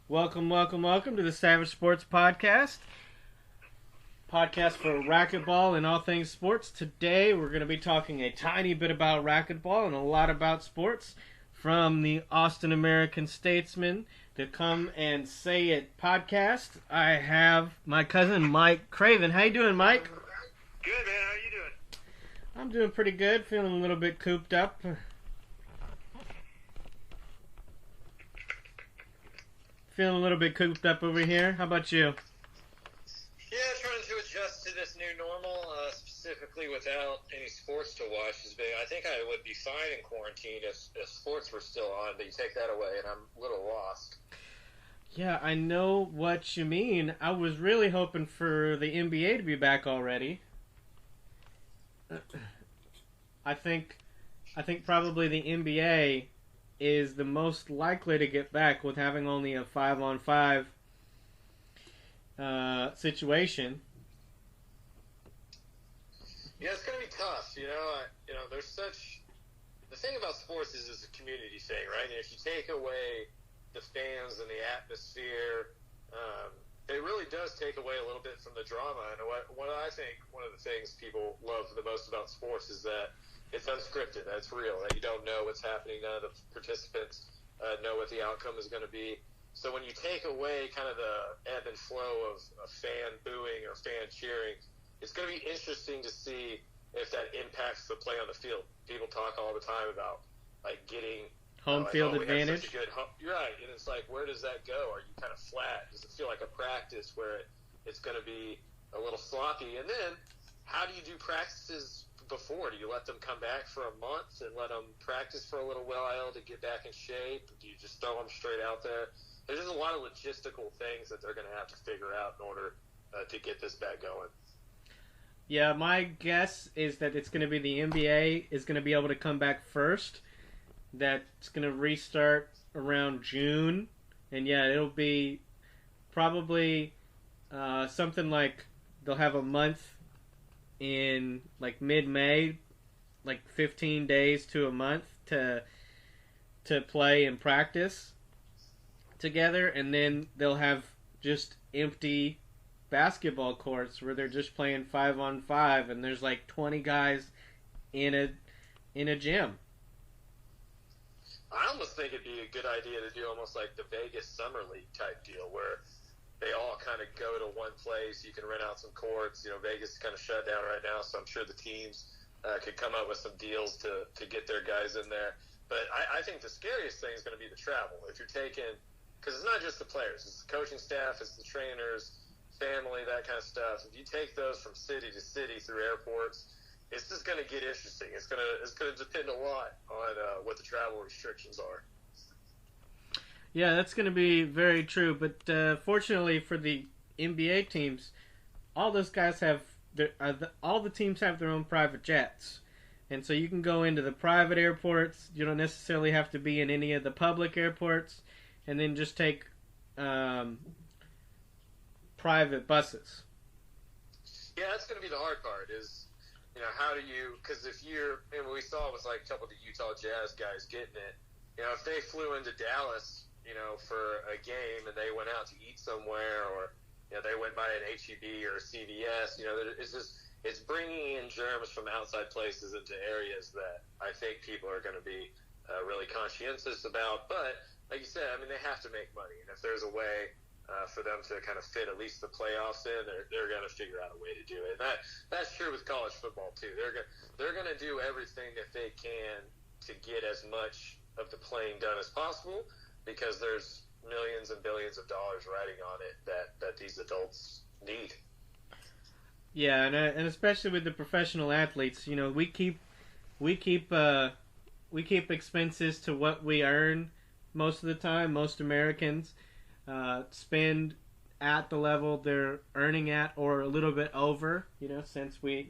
Welcome, welcome, welcome to the Savage Sports Podcast. Podcast for racquetball and all things sports. Today we're going to be talking a tiny bit about racquetball and a lot about sports from the Austin American Statesman, the Come and Say It podcast. I have my cousin Mike Craven. How you doing, Mike? Good, man. How you doing? I'm doing pretty good. Feeling a little bit cooped up. Feeling a little bit cooped up over here. How about you? Yeah, trying to adjust to this new normal, specifically without any sports to watch is big. I think I would be fine in quarantine if sports were still on, but you take that away and I'm a little lost. Yeah, I know what you mean. I was really hoping for the NBA to be back already. I think probably the NBA is the most likely to get back with having only a 5-on-5 situation. Yeah, it's going to be tough. There's such. The thing about sports is it's a community thing, right? And if you take away the fans and the atmosphere, it really does take away a little bit from the drama. And what I think one of the things people love the most about sports is that it's unscripted, that it's real, that you don't know what's happening, none of the participants know what the outcome is going to be. So when you take away kind of the ebb and flow of fan booing or fan cheering, it's going to be interesting to see if that impacts the play on the field. People talk all the time about getting home field advantage. You're right, and it's like, where does that go? Are you kind of flat? Does it feel like a practice where it's going to be a little sloppy? And then how do you do practices before? Do you let them come back for a month and let them practice for a little while to get back in shape? Do you just throw them straight out there? There's just a lot of logistical things that they're going to have to figure out in order to get this back going. Yeah, my guess is that it's going to be the NBA is going to be able to come back first. That's going to restart around June. And yeah, it'll be probably something like they'll have a month in like mid-May, like 15 days to a month to play and practice together, and then they'll have just empty basketball courts where they're just playing 5-on-5 and there's like 20 guys in a gym. I almost think it'd be a good idea to do almost like the Vegas Summer League type deal where they all kind of go to one place. You can rent out some courts. Vegas is kind of shut down right now, so I'm sure the teams could come up with some deals to get their guys in there. But I think the scariest thing is going to be the travel. If you're taking, because it's not just the players, it's the coaching staff, it's the trainers, family, that kind of stuff. If you take those from city to city through airports, it's just going to get interesting. It's going to depend a lot on what the travel restrictions are. Yeah, that's going to be very true. But fortunately for the NBA teams, all those guys have all the teams have their own private jets, and so you can go into the private airports. You don't necessarily have to be in any of the public airports, and then just take private buses. Yeah, that's going to be the hard part. Is how do you? Because if what we saw was like a couple of the Utah Jazz guys getting it. If they flew into Dallas, for a game and they went out to eat somewhere, or they went by an HEB or a CVS, it's bringing in germs from outside places into areas that I think people are going to be really conscientious about. But like you said, they have to make money, and if there's a way for them to kind of fit at least the playoffs in, they're going to figure out a way to do it. And that's true with college football too. They're going to do everything that they can to get as much of the playing done as possible, because there's millions and billions of dollars riding on it that these adults need. Yeah, and especially with the professional athletes, we keep expenses to what we earn most of the time. Most Americans spend at the level they're earning at, or a little bit over. Since we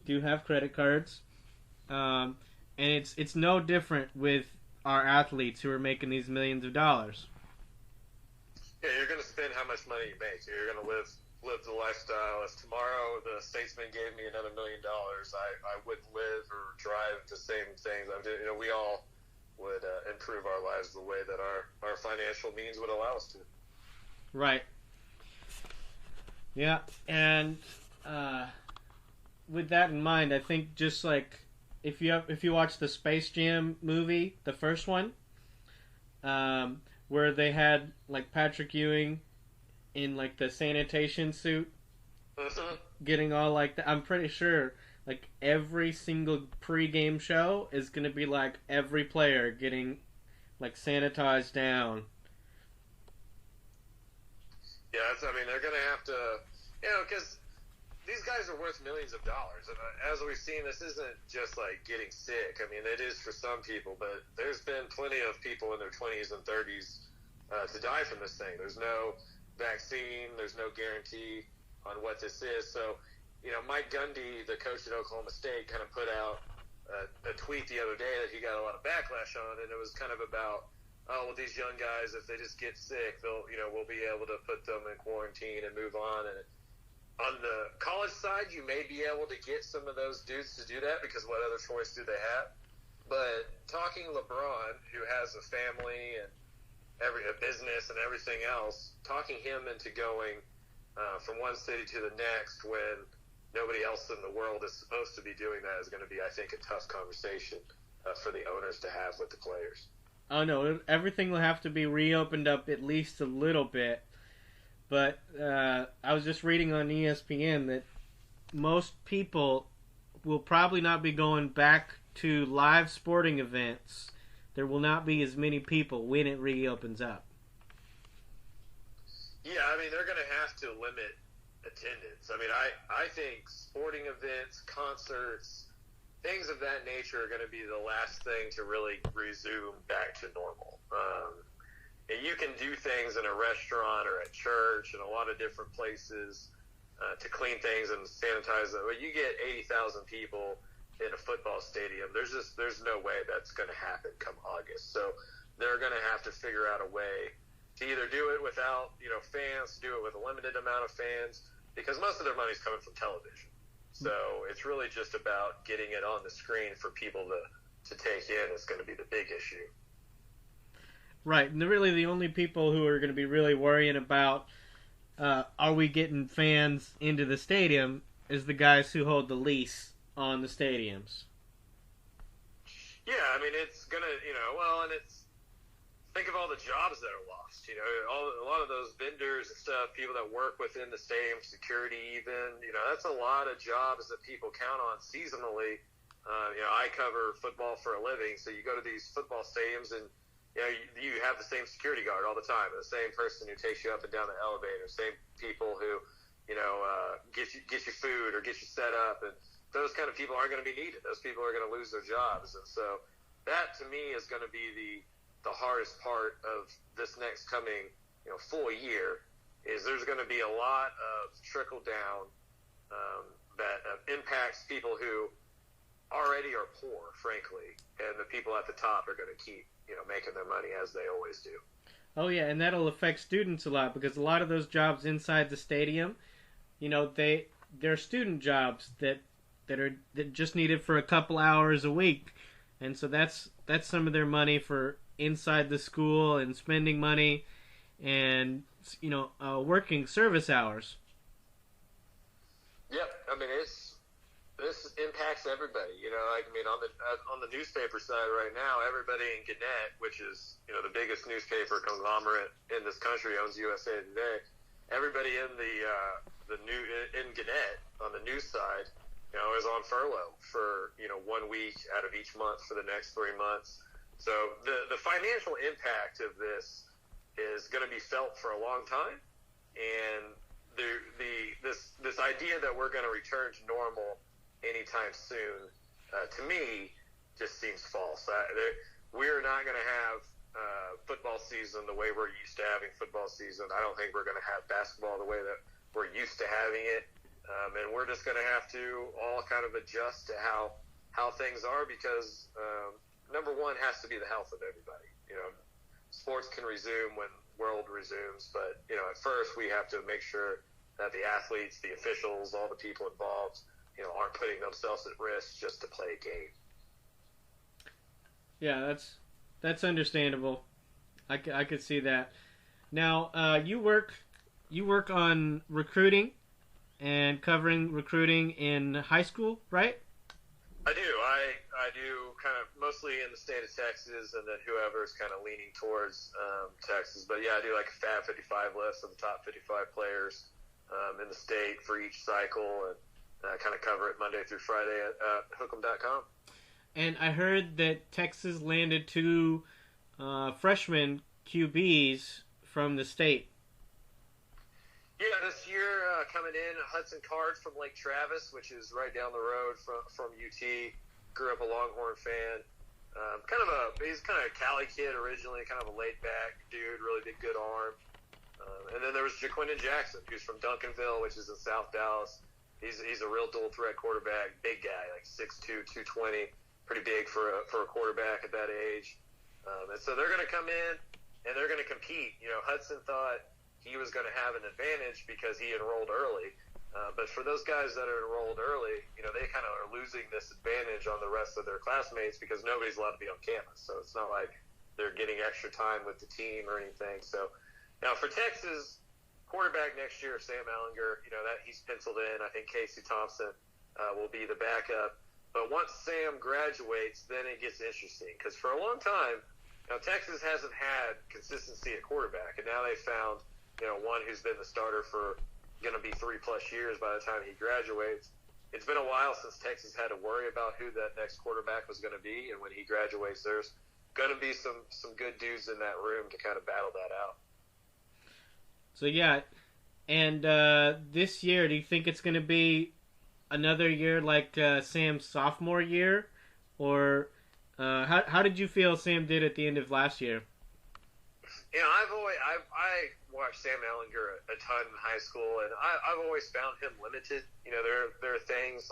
do have credit cards, and it's no different with our athletes who are making these millions of dollars. Yeah, you're going to spend how much money you make. You're going to live the lifestyle. If tomorrow the Statesman gave me another $1 million, I wouldn't live or drive the same things. We all would improve our lives the way that our financial means would allow us to. Right. Yeah, and with that in mind, I think just like if you watch the Space Jam movie, the first one, where they had like Patrick Ewing in like the sanitation suit, Mhm. getting all like that. I'm pretty sure like every single pregame show is gonna be like every player getting like sanitized down. Yeah, I mean, they're going to have to, because these guys are worth millions of dollars. And as we've seen, this isn't just like getting sick. I mean, it is for some people, but there's been plenty of people in their 20s and 30s to die from this thing. There's no vaccine, there's no guarantee on what this is. So, Mike Gundy, the coach at Oklahoma State, kind of put out a tweet the other day that he got a lot of backlash on, and it was kind of about, oh, well, these young guys, if they just get sick, we'll be able to put them in quarantine and move on. And on the college side, you may be able to get some of those dudes to do that because what other choice do they have? But talking LeBron, who has a family and a business and everything else, talking him into going from one city to the next when nobody else in the world is supposed to be doing that is going to be, I think, a tough conversation for the owners to have with the players. Oh no, everything will have to be reopened up at least a little bit. But I was just reading on ESPN that most people will probably not be going back to live sporting events. There will not be as many people when it reopens up. Yeah, I mean, they're going to have to limit attendance. I mean, I think sporting events, concerts, things of that nature are going to be the last thing to really resume back to normal. And you can do things in a restaurant or at church and a lot of different places to clean things and sanitize them. But you get 80,000 people in a football stadium. There's no way that's going to happen come August. So they're going to have to figure out a way to either do it without fans, do it with a limited amount of fans, because most of their money's coming from television. So it's really just about getting it on the screen for people to take in is going to be the big issue. Right, and really the only people who are going to be really worrying about are we getting fans into the stadium is the guys who hold the lease on the stadiums. Yeah, I mean, it's going to, and it's, think of all the jobs that are lost. A lot of those vendors and stuff, people that work within the stadium, security even, that's a lot of jobs that people count on seasonally. I cover football for a living, so you go to these football stadiums and, you have the same security guard all the time, the same person who takes you up and down the elevator, same people who, get you food or get you set up, and those kind of people aren't going to be needed. Those people are going to lose their jobs, and so that to me is going to be the hardest part of this next coming full year. Is there's going to be a lot of trickle down that impacts people who already are poor, frankly, and the people at the top are going to keep making their money as they always do. Oh yeah, and that'll affect students a lot because a lot of those jobs inside the stadium, they're student jobs that just needed for a couple hours a week, and so that's some of their money for inside the school and spending money, and working service hours. Yep, I mean this impacts everybody. On the newspaper side right now, everybody in Gannett, which is the biggest newspaper conglomerate in this country, owns USA Today. Everybody in in Gannett on the news side, is on furlough for 1 week out of each month for the next 3 months. So the financial impact of this is going to be felt for a long time, and this idea that we're going to return to normal anytime soon, to me, just seems false. We're not going to have football season the way we're used to having football season. I don't think we're going to have basketball the way that we're used to having it, and we're just going to have to all kind of adjust to how things are because number one has to be the health of everybody. Sports can resume when world resumes, but at first we have to make sure that the athletes, the officials, all the people involved, aren't putting themselves at risk just to play a game. Yeah, that's understandable. I could see that. Now, you work on recruiting and covering recruiting in high school, right? I do. I do kind of mostly in the state of Texas, and then whoever's kind of leaning towards Texas. But yeah, I do like a Fab 55 list of the top 55 players in the state for each cycle, and kind of cover it Monday through Friday at hook'em.com. And I heard that Texas landed two freshman QBs from the state. Yeah, this year coming in, Hudson Card from Lake Travis, which is right down the road from UT. Grew up a Longhorn fan. He's kind of a Cali kid originally, kind of a laid back dude, really big, good arm. And then there was Jaquindon Jackson, who's from Duncanville, which is in South Dallas. He's a real dual threat quarterback, big guy, like 6'2", 220, pretty big for a quarterback at that age. And so they're going to come in and they're going to compete. You know, Hudson thought he was going to have an advantage because he enrolled early. But for those guys that are enrolled early, you know, they kind of are losing this advantage on the rest of their classmates because nobody's allowed to be on campus. So it's not like they're getting extra time with the team or anything. So now for Texas, quarterback next year, Sam Ellinger, you know, that he's penciled in. I think Casey Thompson will be the backup. But once Sam graduates, then it gets interesting because for a long time, now Texas hasn't had consistency at quarterback, and now they found, you know, one who's been the starter for going to be 3+ years by the time he graduates. It's been a while since Texas had to worry about who that next quarterback was going to be, and when he graduates, there's going to be some good dudes in that room to kind of battle that out. So yeah, and this year, do you think it's going to be another year like Sam's sophomore year, or how did you feel Sam did at the end of last year? You know, I watched Sam Ellinger a ton in high school, and I've always found him limited. You know, there are things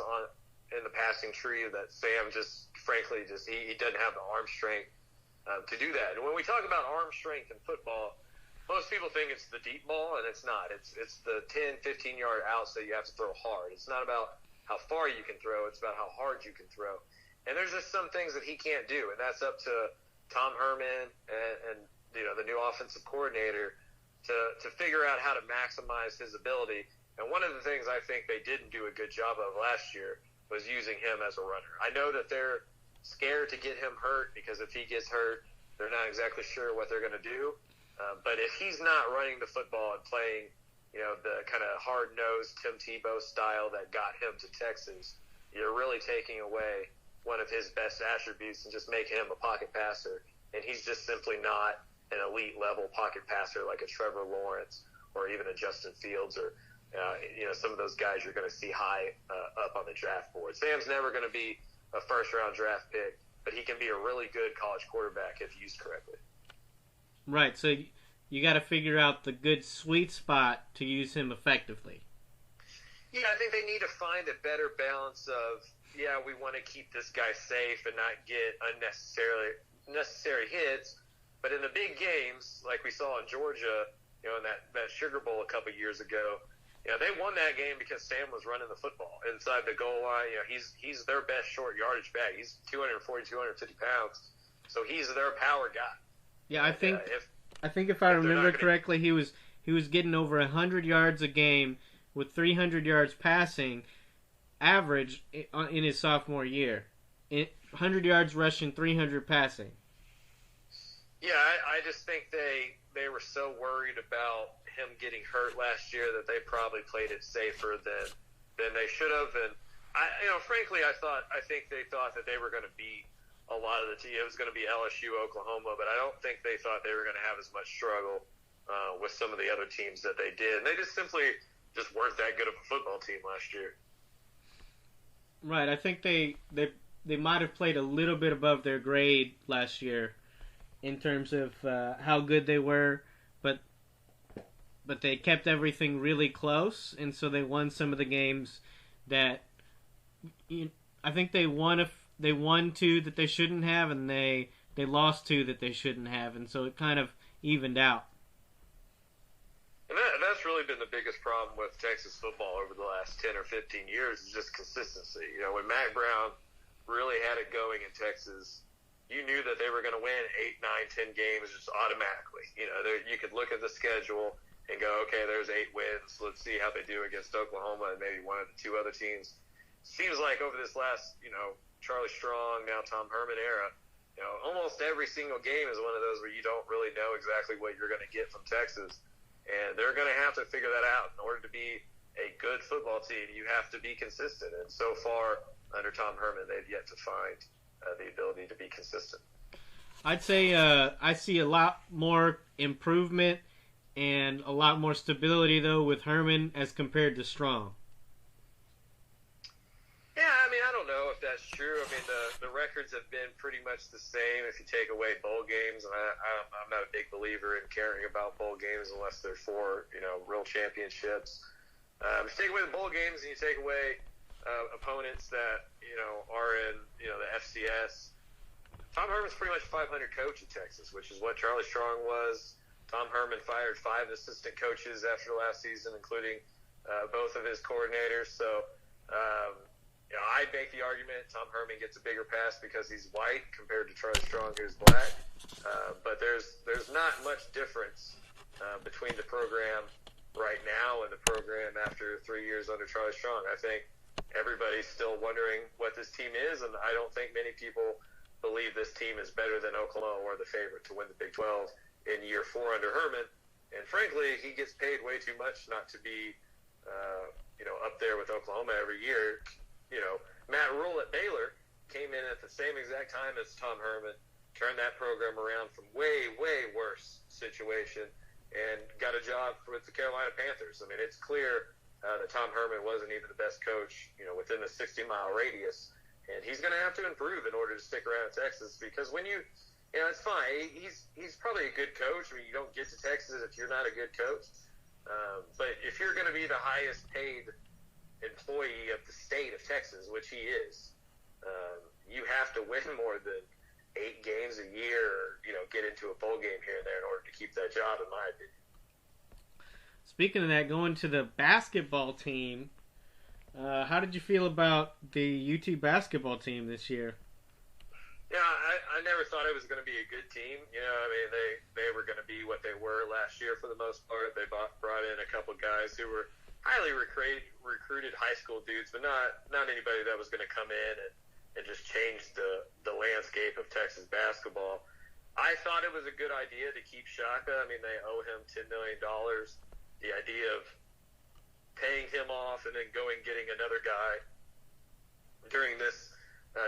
in the passing tree that Sam frankly he doesn't have the arm strength to do that. And when we talk about arm strength in football, most people think it's the deep ball, and it's not. It's the 10, 15-yard outs that you have to throw hard. It's not about how far you can throw. It's about how hard you can throw. And there's just some things that he can't do, and that's up to Tom Herman and you know, the new offensive coordinator to figure out how to maximize his ability. And one of the things I think they didn't do a good job of last year was using him as a runner. I know that they're scared to get him hurt because if he gets hurt, they're not exactly sure what they're going to do. But if he's not running the football and playing, you know, the kind of hard-nosed Tim Tebow style that got him to Texas, you're really taking away one of his best attributes and just making him a pocket passer. And he's just simply not an elite level pocket passer like a Trevor Lawrence or even a Justin Fields or you know, some of those guys you're going to see high up on the draft board. Sam's never going to be a first round draft pick, but he can be a really good college quarterback if used correctly. Right, so you got to figure out the good sweet spot to use him effectively. Yeah, I think they need to find a better balance of, yeah, we want to keep this guy safe and not get unnecessary hits. But in the big games, like we saw in Georgia, you know, in that Sugar Bowl a couple years ago, you know, they won that game because Sam was running the football inside the goal line. You know, he's their best short yardage back. He's 240, 250 pounds, so he's their power guy. Yeah, I think if I remember correctly, he was getting over 100 yards a game with 300 yards passing, average in his sophomore year. 100 yards rushing, 300 passing. Yeah, I just think they were so worried about him getting hurt last year that they probably played it safer than they should have. And frankly, I think they thought that they were going to beat a lot of the teams. It was going to be LSU, Oklahoma, but I don't think they thought they were going to have as much struggle with some of the other teams that they did. And they just simply weren't that good of a football team last year. Right. I think they might have played a little bit above their grade last year in terms of how good they were, but they kept everything really close, and so they won some of the games that I think they won two that they shouldn't have, and they lost two that they shouldn't have, and so it kind of evened out. And that's really been the biggest problem with Texas football over the last 10 or 15 years is just consistency. You know, when Mack Brown really had it going in Texas, you knew that they were going to win 8, 9, 10 games just automatically. You could look at the schedule and go, okay, there's 8 wins. Let's see how they do against Oklahoma and maybe one of the 2 other teams. Seems like over this last, Charlie Strong, now Tom Herman era, almost every single game is one of those where you don't really know exactly what you're going to get from Texas. And they're going to have to figure that out. In order to be a good football team, you have to be consistent. And so far, under Tom Herman, they've yet to find the ability to be consistent. I'd say I see a lot more improvement and a lot more stability, though, with Herman as compared to Strong. Yeah, I don't know if that's true. The records have been pretty much the same if you take away bowl games. And I'm not a big believer in caring about bowl games unless they're for, real championships. If you take away the bowl games and you take away opponents that, are in, the FCS, Tom Herman's pretty much a 500 coach at Texas, which is what Charlie Strong was. Tom Herman fired 5 assistant coaches after last season, including both of his coordinators. So, I'd make the argument Tom Herman gets a bigger pass because he's white compared to Charlie Strong, who's black. But there's not much difference between the program right now and the program after 3 years under Charlie Strong. I think everybody's still wondering what this team is, and I don't think many people believe this team is better than Oklahoma or the favorite to win the Big 12 in year 4 under Herman. And frankly, he gets paid way too much not to be, up there with Oklahoma every year. Matt Rule at Baylor came in at the same exact time as Tom Herman, turned that program around from way, way worse situation, and got a job with the Carolina Panthers. It's clear that Tom Herman wasn't even the best coach, within the 60-mile radius. And he's going to have to improve in order to stick around in Texas because when it's fine. He's probably a good coach. You don't get to Texas if you're not a good coach. But if you're going to be the highest paid employee of the state of Texas, which he is, you have to win more than 8 games a year, or, get into a bowl game here and there in order to keep that job, in my opinion. Speaking of that, going to the basketball team, how did you feel about the UT basketball team this year? Yeah, I never thought it was going to be a good team. They were going to be what they were last year for the most part. They brought in a couple guys who were highly recruited high school dudes, but not anybody that was going to come in and just change the landscape of Texas basketball. I thought it was a good idea to keep Shaka. They owe him $10 million. The idea of paying him off and then getting another guy during this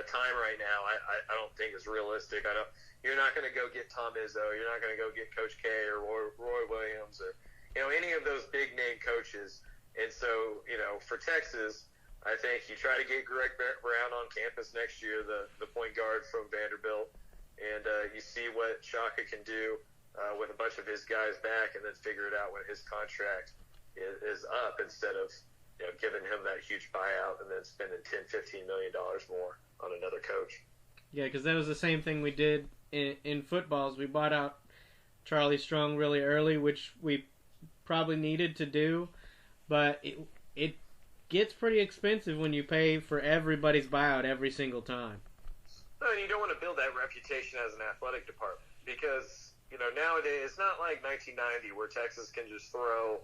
time right now, I don't think is realistic. You're not going to go get Tom Izzo. You're not going to go get Coach K or Roy Williams or any of those big name coaches. And so for Texas, I think you try to get Greg Brown on campus next year, the point guard from Vanderbilt, and you see what Shaka can do with a bunch of his guys back, and then figure it out when his contract is up instead of giving him that huge buyout and then spending $10-15 million more on another coach. Yeah, because that was the same thing we did in footballs. We bought out Charlie Strong really early, which we probably needed to do, but it gets pretty expensive when you pay for everybody's buyout every single time. No, and you don't want to build that reputation as an athletic department because nowadays it's not like 1990 where Texas can just throw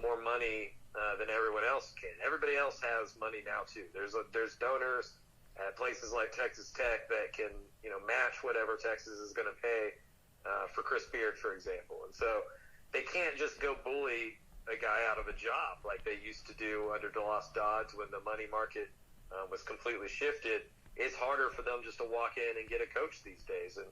more money than everyone else can. Everybody else has money now too. There's donors at places like Texas Tech that can match whatever Texas is going to pay for Chris Beard, for example. And so they can't just go bully a guy out of a job like they used to do under DeLoss Dodds when the money market was completely shifted. It's harder for them just to walk in and get a coach these days. And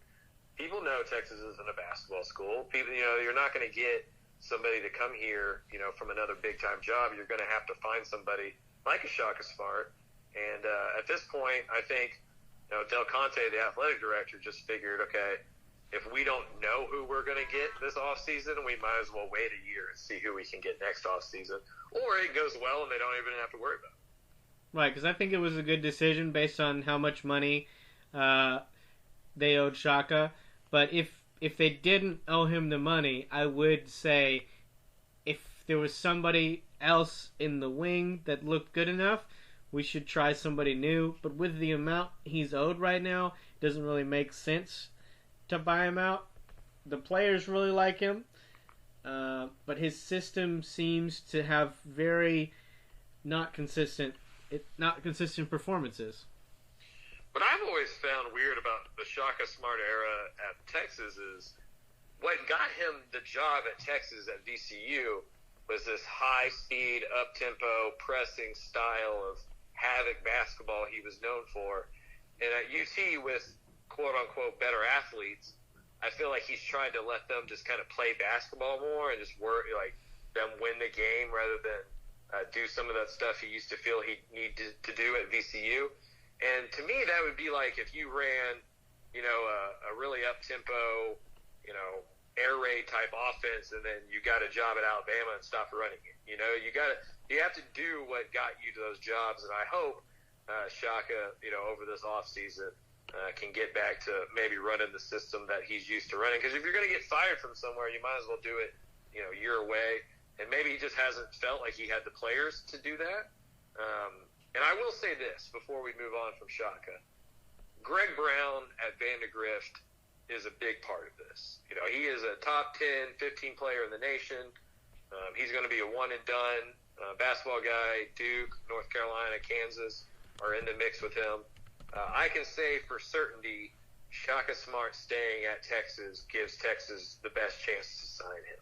people know Texas isn't a basketball school. People, you're not going to get somebody to come here, from another big-time job. You're going to have to find somebody like a Shaka Smart. And at this point, I think, Del Conte, the athletic director, just figured, okay, if we don't know who we're going to get this offseason, we might as well wait a year and see who we can get next offseason. Or it goes well and they don't even have to worry about it. Right, because I think it was a good decision based on how much money they owed Shaka. But if they didn't owe him the money, I would say if there was somebody else in the wing that looked good enough, we should try somebody new. But with the amount he's owed right now, doesn't really make sense to buy him out. The players really like him, but his system seems to have very not consistent performances. What I've always found weird about the Shaka Smart era at Texas is what got him the job at Texas at VCU was this high-speed, up-tempo, pressing style of havoc basketball he was known for. And at UT with quote-unquote better athletes, I feel like he's trying to let them just kind of play basketball more and just work, like them win the game rather than do some of that stuff he used to feel he needed to do at VCU. And to me, that would be like if you ran, a really up-tempo, air raid type offense, and then you got a job at Alabama and stopped running it. You have to do what got you to those jobs. And I hope Shaka, over this offseason, can get back to maybe running the system that he's used to running. Because if you're going to get fired from somewhere, you might as well do it, your way. And maybe he just hasn't felt like he had the players to do that. And I will say this before we move on from Shaka. Greg Brown at Vandegrift is a big part of this. He is a top 10, 15 player in the nation. He's going to be a one-and-done basketball guy. Duke, North Carolina, Kansas are in the mix with him. I can say for certainty Shaka Smart staying at Texas gives Texas the best chance to sign him.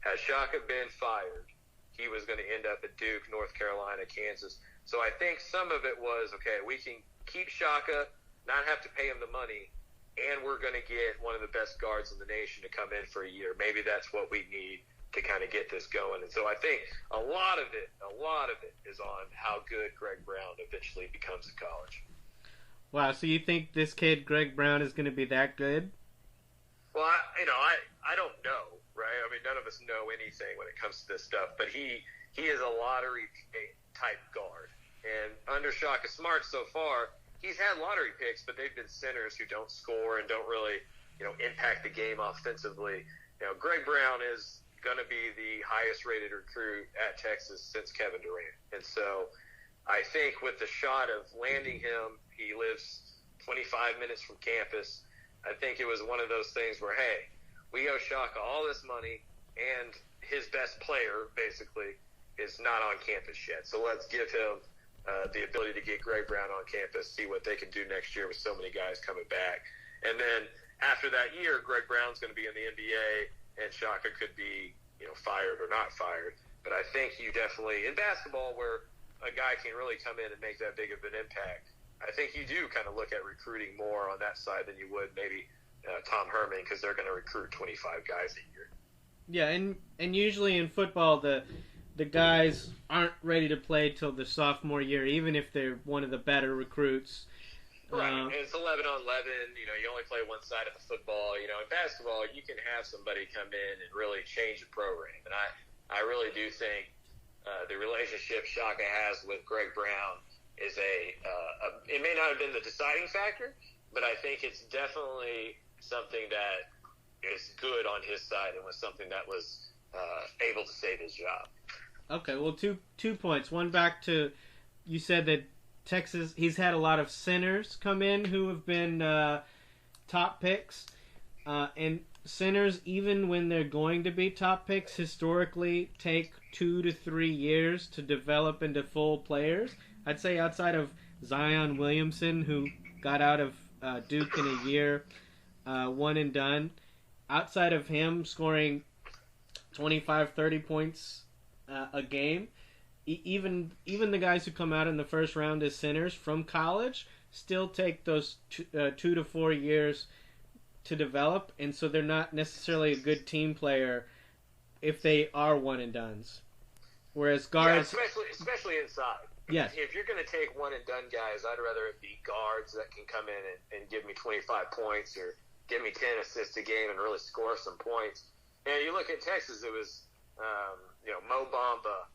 Had Shaka been fired, he was going to end up at Duke, North Carolina, Kansas. So I think some of it was, okay, we can keep Shaka, not have to pay him the money, and we're going to get one of the best guards in the nation to come in for a year. Maybe that's what we need to kind of get this going. And so I think a lot of it is on how good Greg Brown eventually becomes in college. Wow, so you think this kid, Greg Brown, is going to be that good? Well, I don't know, right? I mean, none of us know anything when it comes to this stuff, but he is a lottery-type guard. And under Shaka Smart so far, he's had lottery picks, but they've been centers who don't score and don't really, impact the game offensively. Greg Brown is going to be the highest-rated recruit at Texas since Kevin Durant. And so I think with the shot of landing him, he lives 25 minutes from campus. I think it was one of those things where, hey, we owe Shaka all this money, and his best player, basically, is not on campus yet. So let's give him the ability to get Greg Brown on campus, see what they can do next year with so many guys coming back. And then after that year, Greg Brown's going to be in the NBA, and Shaka could be, fired or not fired. But I think you definitely, in basketball, where a guy can really come in and make that big of an impact, I think you do kind of look at recruiting more on that side than you would maybe Tom Herman, because they're going to recruit 25 guys a year. Yeah, and usually in football, the guys aren't ready to play till the sophomore year, even if they're one of the better recruits. Right, and it's 11 on 11. You only play one side of the football. In basketball, you can have somebody come in and really change the program. And I really do think the relationship Shaka has with Greg Brown is it may not have been the deciding factor, but I think it's definitely something that is good on his side and was something that was able to save his job. Okay, well, two points. One, back to, you said that Texas, he's had a lot of centers come in who have been top picks. And centers, even when they're going to be top picks, historically take 2 to 3 years to develop into full players. I'd say outside of Zion Williamson, who got out of Duke in a year, one and done. Outside of him scoring 25, 30 points a game, even the guys who come out in the first round as centers from college still take those 2 to 4 years to develop, and so they're not necessarily a good team player if they are one and dones. Whereas guards, especially inside. Yes. If you're going to take one and done guys, I'd rather it be guards that can come in and give me 25 points or give me 10 assists a game and really score some points. And you look at Texas, it was Mo Bamba,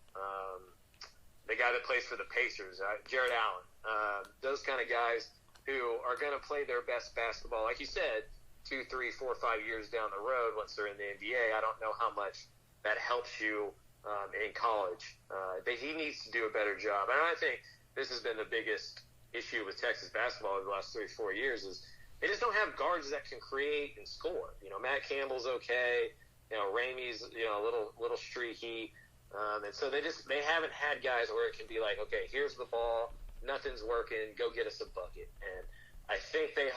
the guy that plays for the Pacers, Jared Allen, those kind of guys who are going to play their best basketball, like you said, 2, 3, 4, 5 years down the road once they're in the NBA. I don't know how much that helps you in college. He needs to do a better job. And I think this has been the biggest issue with Texas basketball over the last 3 or 4 years is they just don't have guards that can create and score. You know, Matt Campbell's okay. You know, Ramey's, you know, a little streaky. And so they haven't had guys where it can be like, okay, here's the ball, nothing's working, go get us a bucket. And I think they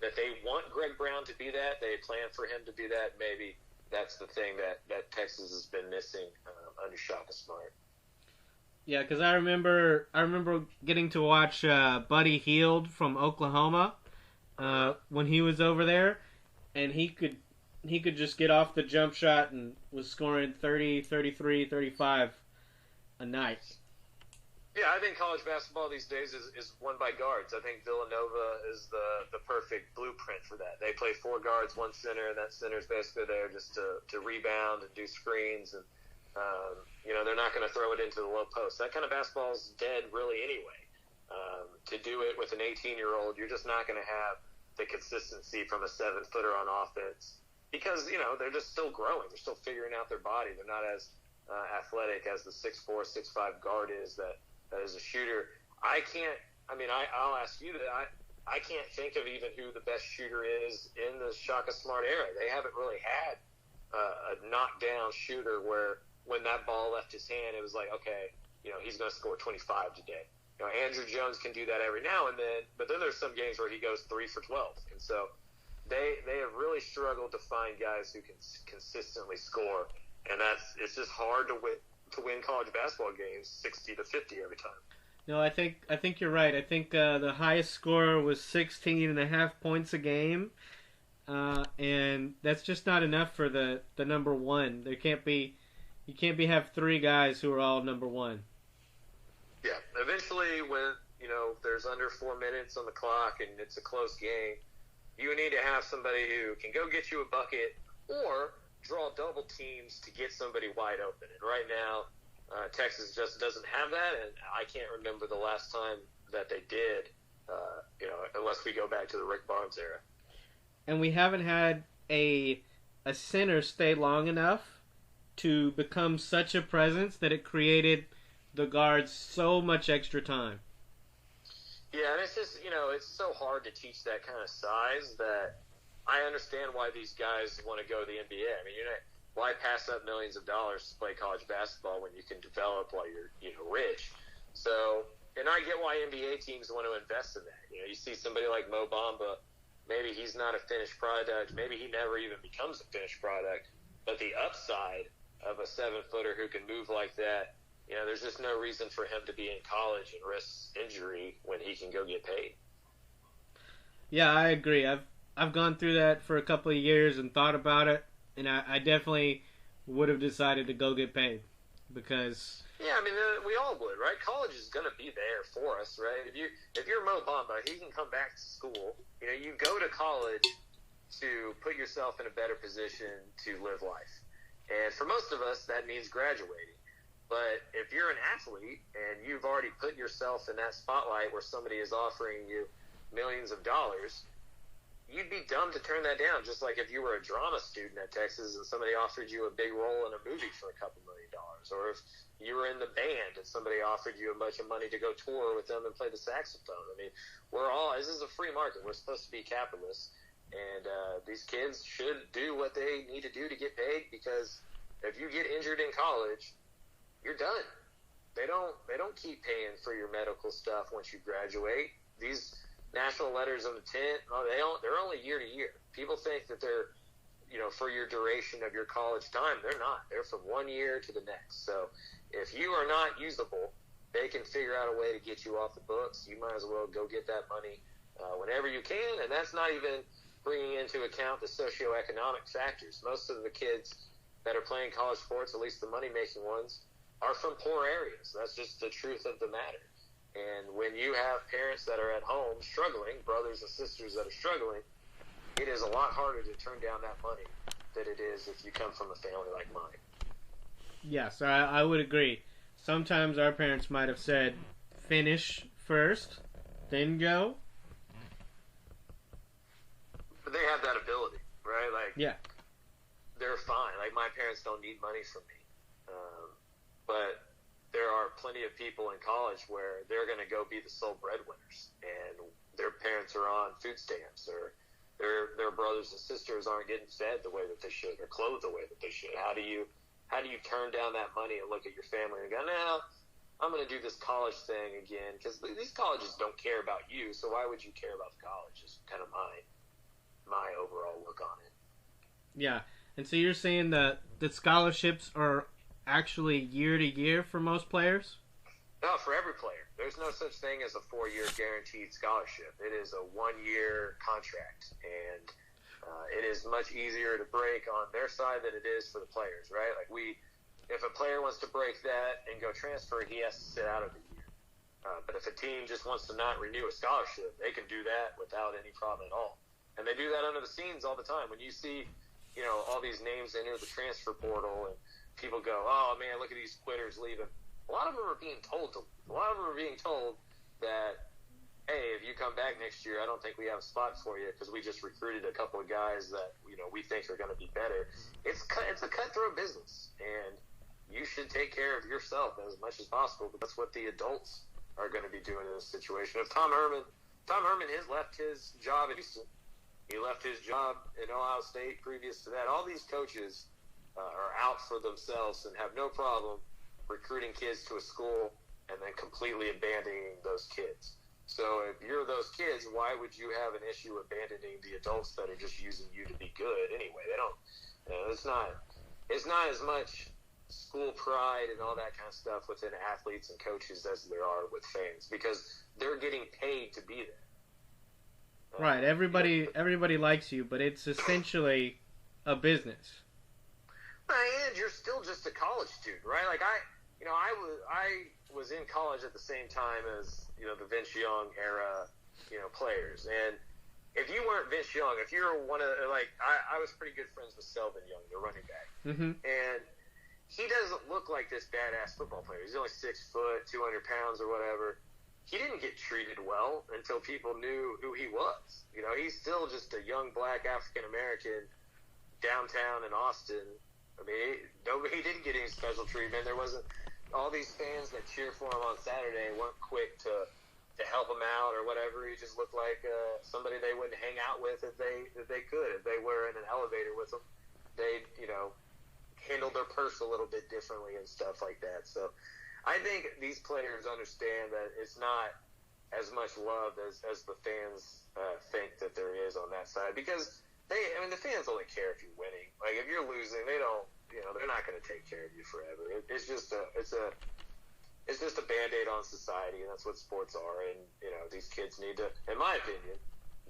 that they want Greg Brown to be that. They plan for him to do that. Maybe that's the thing that Texas has been missing under Shaka Smart. Yeah, because I remember getting to watch Buddy Hield from Oklahoma when he was over there, and he could just get off the jump shot and was scoring 30, 33, 35 a night. Yeah, I think college basketball these days is won by guards. I think Villanova is the perfect blueprint for that. They play 4 guards, 1 center, and that center is basically there just to rebound and do screens. And, you know, they're not going to throw it into the low post. That kind of basketball is dead really anyway. To do it with an 18-year-old, you're just not going to have the consistency from a 7-footer on offense because, you know, they're just still growing. They're still figuring out their body. They're not as athletic as the 6'4", 6'5" guard is that is a shooter. I'll ask you that. I can't think of even who the best shooter is in the Shaka Smart era. They haven't really had a knockdown shooter where when that ball left his hand, it was like, okay, you know, he's going to score 25 today. You know, Andrew Jones can do that every now and then, but then there's some games where he goes 3 for 12. And so they have really struggled to find guys who can consistently score, and it's just hard to win college basketball games 60 to 50 every time. No, I think you're right. I think the highest score was 16.5 points a game, and that's just not enough for the number one. You can't have 3 guys who are all number one. Yeah, eventually when, you know, there's under 4 minutes on the clock and it's a close game, you need to have somebody who can go get you a bucket or draw double teams to get somebody wide open. And right now, Texas just doesn't have that, and I can't remember the last time that they did, you know, unless we go back to the Rick Barnes era. And we haven't had a center stay long enough to become such a presence that it created the guards so much extra time. Yeah, and it's just, you know, it's so hard to teach that kind of size that I understand why these guys want to go to the NBA. I mean, why pass up millions of dollars to play college basketball when you can develop while you're, you know, rich? So, and I get why NBA teams want to invest in that. You know, you see somebody like Mo Bamba, maybe he's not a finished product, maybe he never even becomes a finished product, but the upside of a 7-footer who can move like that, you know, there's just no reason for him to be in college and risk injury when he can go get paid. Yeah, I agree. I've gone through that for a couple of years and thought about it, and I definitely would have decided to go get paid because. Yeah, I mean, we all would, right? College is going to be there for us, right? If you're Mo Bamba, he can come back to school. You know, you go to college to put yourself in a better position to live life, and for most of us, that means graduating. But if you're an athlete and you've already put yourself in that spotlight where somebody is offering you millions of dollars, you'd be dumb to turn that down. Just like if you were a drama student at Texas and somebody offered you a big role in a movie for a couple $1 million, or if you were in the band and somebody offered you a bunch of money to go tour with them and play the saxophone. I mean, this is a free market. We're supposed to be capitalists, and these kids should do what they need to do to get paid, because if you get injured in college, you're done. They don't keep paying for your medical stuff once you graduate. These national letters on the tent, they're only year to year. People think that they're, you know, for your duration of your college time. They're not. They're from 1 year to the next. So if you are not usable, they can figure out a way to get you off the books. You might as well go get that money whenever you can, and that's not even bringing into account the socioeconomic factors. Most of the kids that are playing college sports, at least the money-making ones, are from poor areas. That's just the truth of the matter. And when you have parents that are at home struggling, brothers and sisters that are struggling, it is a lot harder to turn down that money than it is if you come from a family like mine. Yes, I would agree. Sometimes our parents might have said, finish first, then go. But they have that ability, right? Like, yeah, they're fine. Like, my parents don't need money from me. But there are plenty of people in college where they're going to go be the sole breadwinners. And their parents are on food stamps, or their brothers and sisters aren't getting fed the way that they should, or clothed the way that they should. How do you turn down that money and look at your family and go, no, I'm going to do this college thing again, because these colleges don't care about you, so why would you care about the college? Is kind of my overall look on it. Yeah, and so you're saying that the scholarships are actually year to year for most players? No, for every player. There's no such thing as a 4-year guaranteed scholarship. It is a 1-year contract, and it is much easier to break on their side than it is for the players, right? Like if a player wants to break that and go transfer, he has to sit out of the year. But if a team just wants to not renew a scholarship, they can do that without any problem at all. And they do that under the scenes all the time. When you see, all these names enter the transfer portal and people go, oh, man, look at these quitters leaving. A lot of them are being told that, hey, if you come back next year, I don't think we have a spot for you because we just recruited a couple of guys that, we think are going to be better. It's a cutthroat business, and you should take care of yourself as much as possible, but that's what the adults are going to be doing in this situation. If Tom Herman has left his job at Houston, he left his job in Ohio State previous to that. All these coaches are out for themselves and have no problem recruiting kids to a school and then completely abandoning those kids. So if you're those kids, why would you have an issue abandoning the adults that are just using you to be good anyway? They don't. It's not as much school pride and all that kind of stuff within athletes and coaches as there are with fans, because they're getting paid to be there. Right. Everybody likes you, but it's essentially a business. And you're still just a college student, right? Like I was in college at the same time as the Vince Young era players, and if you weren't Vince Young, if you're one of I was pretty good friends with Selvin Young, the running back, and he doesn't look like this badass football player. He's only 6 foot, 200 pounds or whatever. He didn't get treated well until people knew who he was. He's still just a young black African American downtown in Austin. I mean, he didn't get any special treatment. There wasn't all these fans that cheer for him on Saturday weren't quick to help him out or whatever. He just looked like somebody they wouldn't hang out with if they could. If they were in an elevator with him, they'd handle their purse a little bit differently and stuff like that. So I think these players understand that it's not as much love as the fans think that there is on that side, because the fans only care if you're winning. Like if you're losing, they don't. They're not going to take care of you forever. It's just a Band-Aid on society, and that's what sports are. And these kids need to, in my opinion,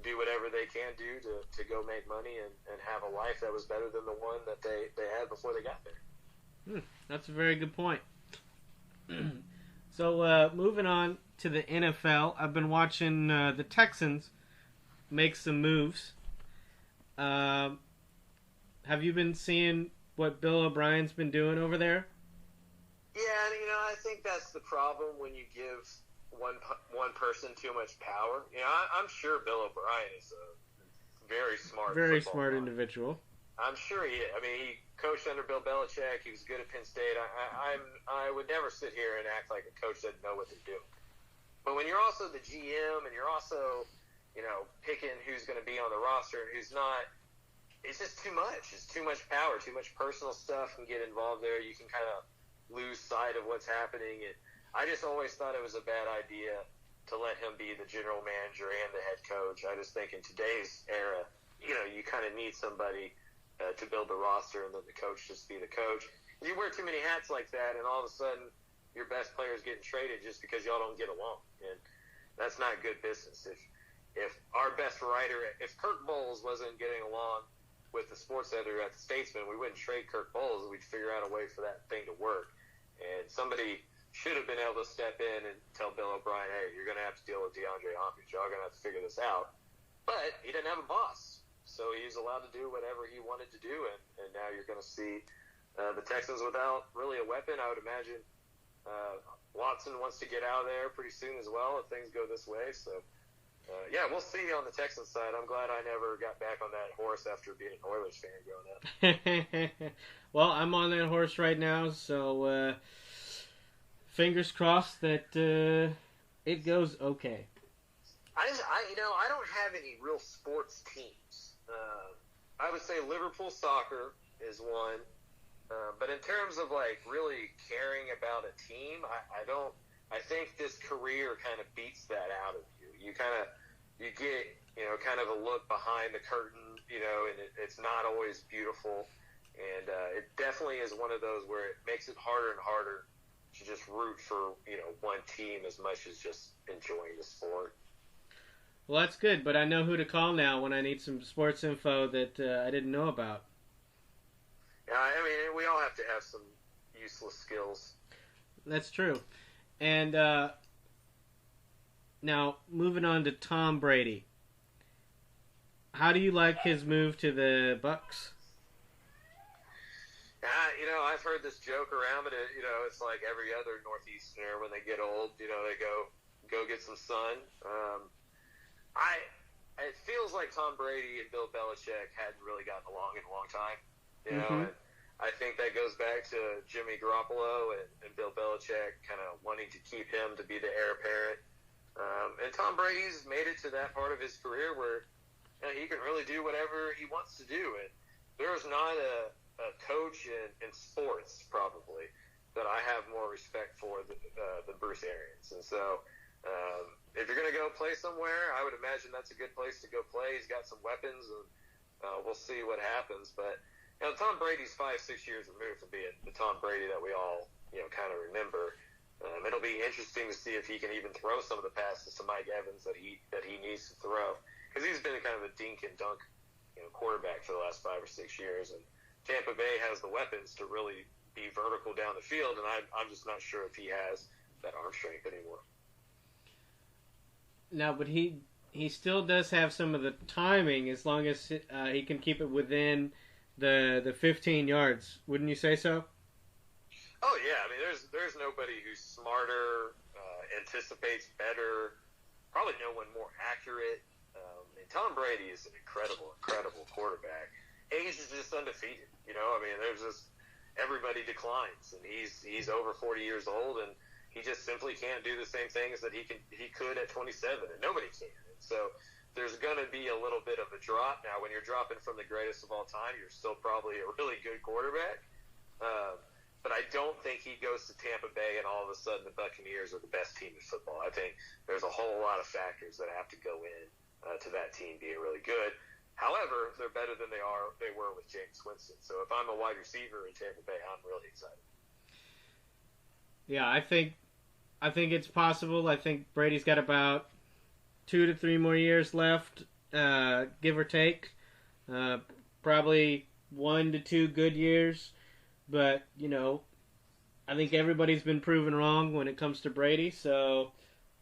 do whatever they can do to go make money and have a life that was better than the one that they had before they got there. That's a very good point. So moving on to the NFL, I've been watching the Texans make some moves. Have you been seeing what Bill O'Brien's been doing over there? Yeah, I think that's the problem when you give one person too much power. I'm sure Bill O'Brien is a very smart individual. I'm sure he is. I mean, he coached under Bill Belichick. He was good at Penn State. I would never sit here and act like a coach doesn't know what they're doing. But when you're also the GM and you're also, picking who's going to be on the roster and who's not, it's just too much. It's too much power, too much personal stuff can get involved there. You can kind of lose sight of what's happening. And I just always thought it was a bad idea to let him be the general manager and the head coach. I just think in today's era, you kind of need somebody to build the roster and then the coach just be the coach. You wear too many hats like that, and all of a sudden your best player's getting traded just because y'all don't get along. And that's not good business. If our best writer, if Kirk Bowles wasn't getting along with the sports editor at the Statesman, we wouldn't trade Kirk Bowles. We'd figure out a way for that thing to work. And somebody should have been able to step in and tell Bill O'Brien, hey, you're going to have to deal with DeAndre Hopkins. Y'all going to have to figure this out. But he didn't have a boss. So he was allowed to do whatever he wanted to do. And now you're going to see the Texans without really a weapon. I would imagine Watson wants to get out of there pretty soon as well if things go this way. So, we'll see on the Texans side. I'm glad I never got back on that horse after being an Oilers fan growing up. Well, I'm on that horse right now, so fingers crossed that it goes okay. I don't have any real sports teams. I would say Liverpool soccer is one. But in terms of like really caring about a team, I don't. I think this career kind of beats that out of you. You get kind of a look behind the curtain, and it's not always beautiful. And it definitely is one of those where it makes it harder and harder to just root for one team as much as just enjoying the sport. Well, that's good, but I know who to call now when I need some sports info that I didn't know about. Yeah, I mean, we all have to have some useless skills. That's true. And now, moving on to Tom Brady. How do you like his move to the Bucs? I've heard this joke around, but it's like every other Northeasterner when they get old, they go get some sun. It feels like Tom Brady and Bill Belichick hadn't really gotten along in a long time. And I think that goes back to Jimmy Garoppolo and Bill Belichick kind of wanting to keep him to be the heir apparent. And Tom Brady's made it to that part of his career where he can really do whatever he wants to do. And there's not a coach in sports probably that I have more respect for than Bruce Arians. And so if you're going to go play somewhere, I would imagine that's a good place to go play. He's got some weapons, and we'll see what happens. But Tom Brady's 5-6 years removed from being the Tom Brady that we all kind of remember. It'll be interesting to see if he can even throw some of the passes to Mike Evans that he needs to throw, because he's been kind of a dink and dunk quarterback for the last 5 or 6 years, and Tampa Bay has the weapons to really be vertical down the field, and I'm just not sure if he has that arm strength anymore. No, but he still does have some of the timing as long as he can keep it within the 15 yards. Wouldn't you say so? Oh yeah, I mean there's nobody who's smarter, anticipates better, probably no one more accurate. Tom Brady is an incredible quarterback. Age is just undefeated. There's just everybody declines, and he's over 40 years old, and he just simply can't do the same things that he could at 27, and nobody can. And so there's going to be a little bit of a drop. Now, when you're dropping from the greatest of all time, you're still probably a really good quarterback. But I don't think he goes to Tampa Bay and all of a sudden the Buccaneers are the best team in football. I think there's a whole lot of factors that have to go in to that team being really good. However, they're better than they were with James Winston. So if I'm a wide receiver in Tampa Bay, I'm really excited. Yeah, I think it's possible. I think Brady's got about 2 to 3 more years left, give or take. Probably 1 to 2 good years. But, I think everybody's been proven wrong when it comes to Brady. So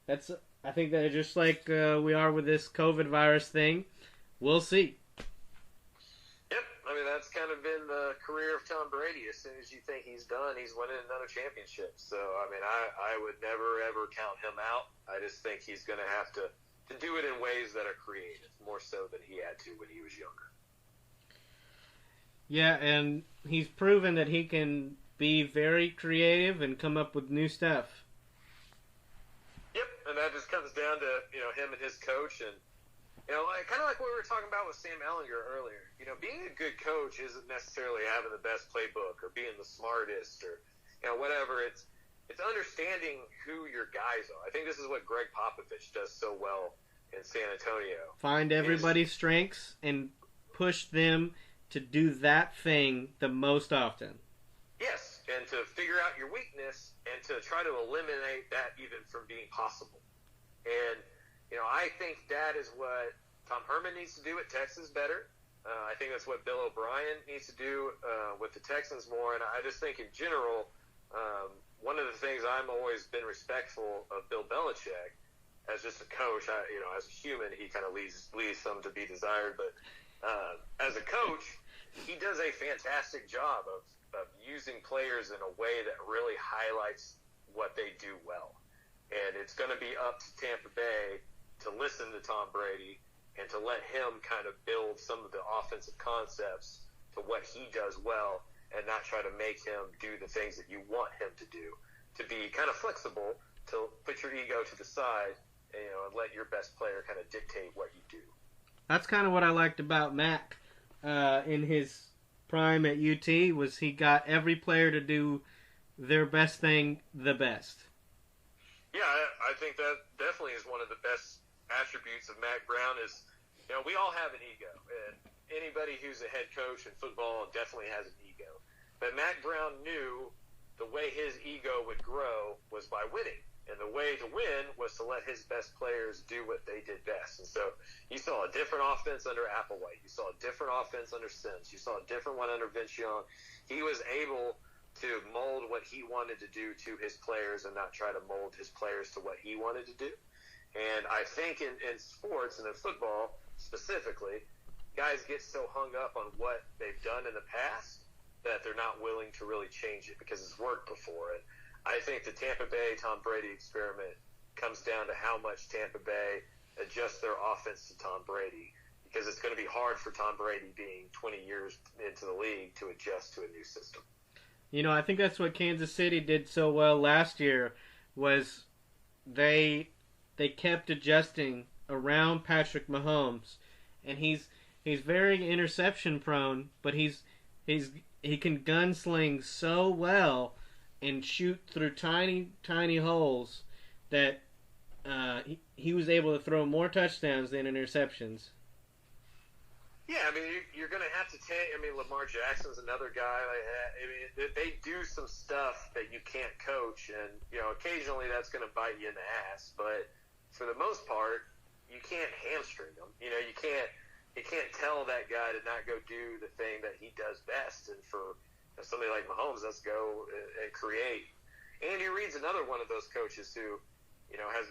I think that just like we are with this COVID virus thing, we'll see. Yep. I mean, that's kind of been the career of Tom Brady. As soon as you think he's done, he's winning another championship. So, I mean, I would never, ever count him out. I just think he's going to have to do it in ways that are creative, more so than he had to when he was younger. Yeah, and he's proven that he can be very creative and come up with new stuff. Yep, and that just comes down to, him and his coach, and kind of like what we were talking about with Sam Ellinger earlier. Being a good coach isn't necessarily having the best playbook or being the smartest or, whatever. It's understanding who your guys are. I think this is what Greg Popovich does so well in San Antonio. Find everybody's strengths and push them to do that thing the most often. Yes, and to figure out your weakness and to try to eliminate that even from being possible. And, I think that is what Tom Herman needs to do at Texas better. I think that's what Bill O'Brien needs to do with the Texans more. And I just think in general, one of the things I've always been respectful of Bill Belichick as just a coach, as a human, he kind of leaves some to be desired. But as a coach, he does a fantastic job of using players in a way that really highlights what they do well. And it's going to be up to Tampa Bay to listen to Tom Brady and to let him kind of build some of the offensive concepts to what he does well and not try to make him do the things that you want him to do. To be kind of flexible, to put your ego to the side and let your best player kind of dictate what you do. That's kind of what I liked about Mac in his prime at UT was he got every player to do their best thing the best. Yeah, I think that definitely is one of the best attributes of Mac Brown is, we all have an ego. And anybody who's a head coach in football definitely has an ego. But Mac Brown knew the way his ego would grow was by winning. And the way to win was to let his best players do what they did best. And so you saw a different offense under Applewhite. You saw a different offense under Sims. You saw a different one under Vincion. He was able to mold what he wanted to do to his players and not try to mold his players to what he wanted to do. And I think in sports and in football specifically, guys get so hung up on what they've done in the past that they're not willing to really change it because it's worked before. And I think the Tampa Bay Tom Brady experiment comes down to how much Tampa Bay adjusts their offense to Tom Brady, because it's going to be hard for Tom Brady being 20 years into the league to adjust to a new system. I think that's what Kansas City did so well last year was they kept adjusting around Patrick Mahomes, and he's very interception prone, but he can gunsling so well and shoot through tiny holes that he was able to throw more touchdowns than interceptions. Yeah, I mean, you're going to have to take. I mean, Lamar Jackson's another guy like that. I mean, they do some stuff that you can't coach, and occasionally that's going to bite you in the ass. But for the most part, you can't hamstring them. You can't tell that guy to not go do the thing that he does best. And for somebody like Mahomes, let's go and create. Andy Reid's another one of those coaches who,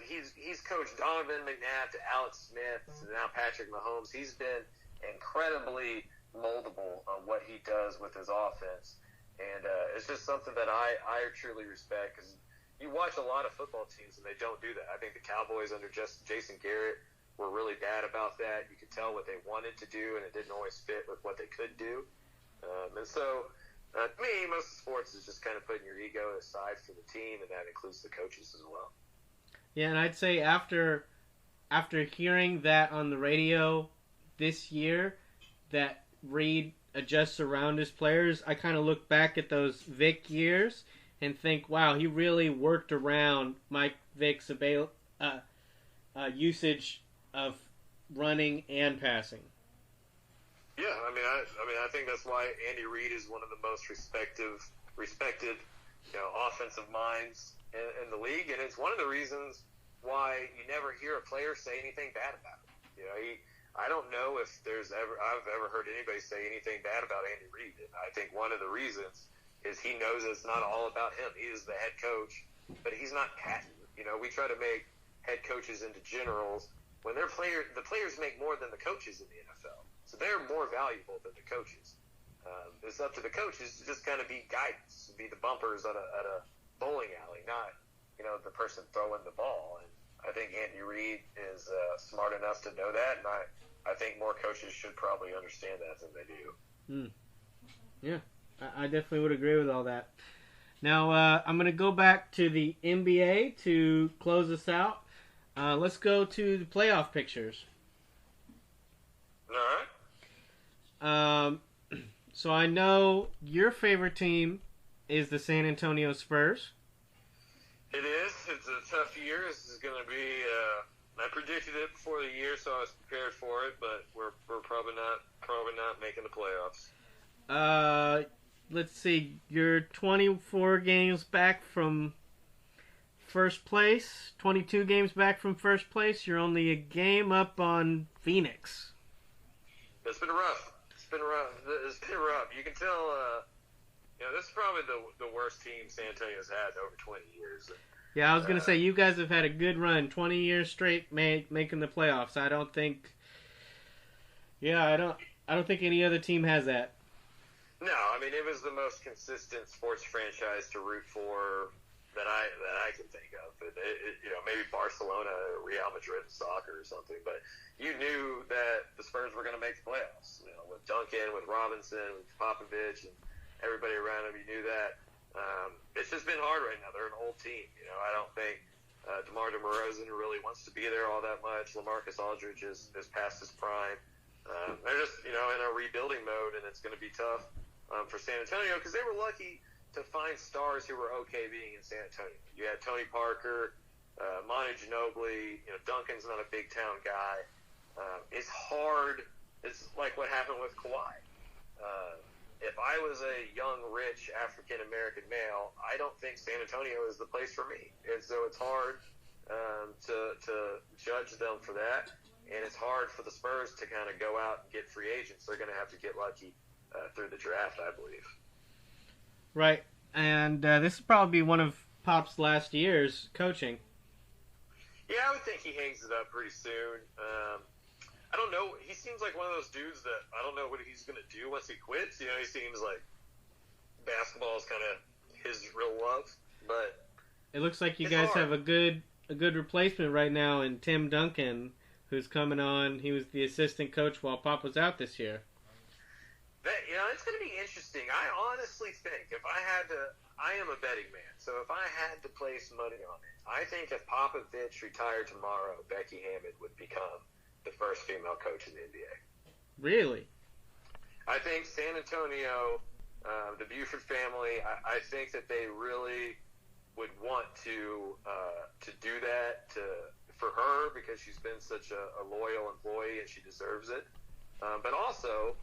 he's coached Donovan McNabb to Alex Smith to now Patrick Mahomes. He's been incredibly moldable on what he does with his offense, and it's just something that I truly respect, because you watch a lot of football teams and they don't do that. I think the Cowboys under Jason Garrett were really bad about that. You could tell what they wanted to do, and it didn't always fit with what they could do. And so, to me, most of sports is just kind of putting your ego aside for the team, and that includes the coaches as well. Yeah, and I'd say after hearing that on the radio this year, that Reid adjusts around his players, I kind of look back at those Vic years and think, wow, he really worked around Mike Vick's usage of running and passing. Yeah, I mean, I think that's why Andy Reid is one of the most respected, offensive minds in the league, and it's one of the reasons why you never hear a player say anything bad about him. I don't know if I've ever heard anybody say anything bad about Andy Reid. And I think one of the reasons is he knows it's not all about him. He is the head coach, but he's not Patton. We try to make head coaches into generals when the players make more than the coaches in the NFL. So they're more valuable than the coaches. It's up to the coaches to just kind of be guidance, to be the bumpers at a bowling alley, not the person throwing the ball. And I think Andy Reid is smart enough to know that, and I think more coaches should probably understand that than they do. Yeah, I definitely would agree with all that. Now, I'm going to go back to the NBA to close us out. Let's go to the playoff pictures. All right. So I know your favorite team is the San Antonio Spurs. It is. It's a tough year. This is going to be. I predicted it before the year, so I was prepared for it. But we're probably not making the playoffs. Let's see. You're 24 games back from first place. 22 games back from first place. You're only a game up on Phoenix. It's been rough. It's been rough. You can tell. This is probably the worst team San Antonio's had in over 20 years. Yeah, I was going to say, you guys have had a good run, 20 years straight making the playoffs. I don't think any other team has that. No, I mean, it was the most consistent sports franchise to root for that I can think of. Maybe Barcelona or Real Madrid in soccer or something, but you knew that the Spurs were going to make the playoffs. With Duncan, with Robinson, with Popovich, and everybody around him, you knew that. It's just been hard right now. They're an old team. I don't think DeMar DeRozan really wants to be there all that much. LaMarcus Aldridge is past his prime. They're just, in a rebuilding mode, and it's going to be tough for San Antonio because they were lucky to find stars who were okay being in San Antonio. You had Tony Parker, Manu Ginobili. Duncan's not a big town guy. It's hard. It's like what happened with Kawhi. If I was a young, rich African-American male, I don't think San Antonio is the place for me. And so it's hard to judge them for that. And it's hard for the Spurs to kind of go out and get free agents. They're going to have to get lucky through the draft, I believe. Right. And this will probably be one of Pop's last years coaching. Yeah, I would think he hangs it up pretty soon. I don't know. He seems like one of those dudes that I don't know what he's going to do once he quits. He seems like basketball is kind of his real love. But it looks like you guys have a good replacement right now in Tim Duncan, who's coming on. He was the assistant coach while Pop was out this year. It's going to be interesting. I honestly think I am a betting man. So if I had to place money on it, I think if Popovich retired tomorrow, Becky Hammond would become the first female coach in the NBA. Really? I think San Antonio, the Buford family, I think that they really would want to do that for her because she's been such a loyal employee and she deserves it. But also,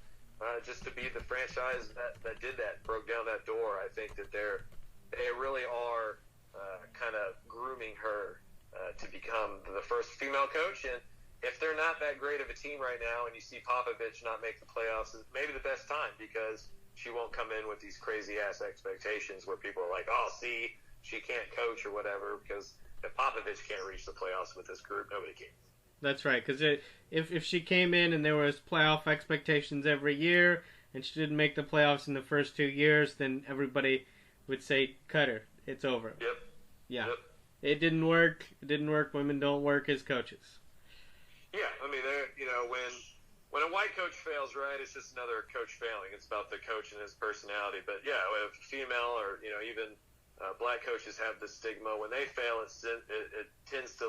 just to be the franchise that did that, broke down that door, I think that they really are kind of grooming her to become the first female coach. And if they're not that great of a team right now and you see Popovich not make the playoffs, it's maybe the best time because she won't come in with these crazy-ass expectations where people are like, oh, see, she can't coach or whatever, because if Popovich can't reach the playoffs with this group, nobody can. That's right, because if she came in and there was playoff expectations every year and she didn't make the playoffs in the first 2 years, then everybody would say, cut her. It's over. Yep. Yeah. Yep. It didn't work. It didn't work. Women don't work as coaches. Yeah, I mean, when a white coach fails, right, it's just another coach failing. It's about the coach and his personality. But, yeah, if female or, even black coaches have this stigma, when they fail, it tends to,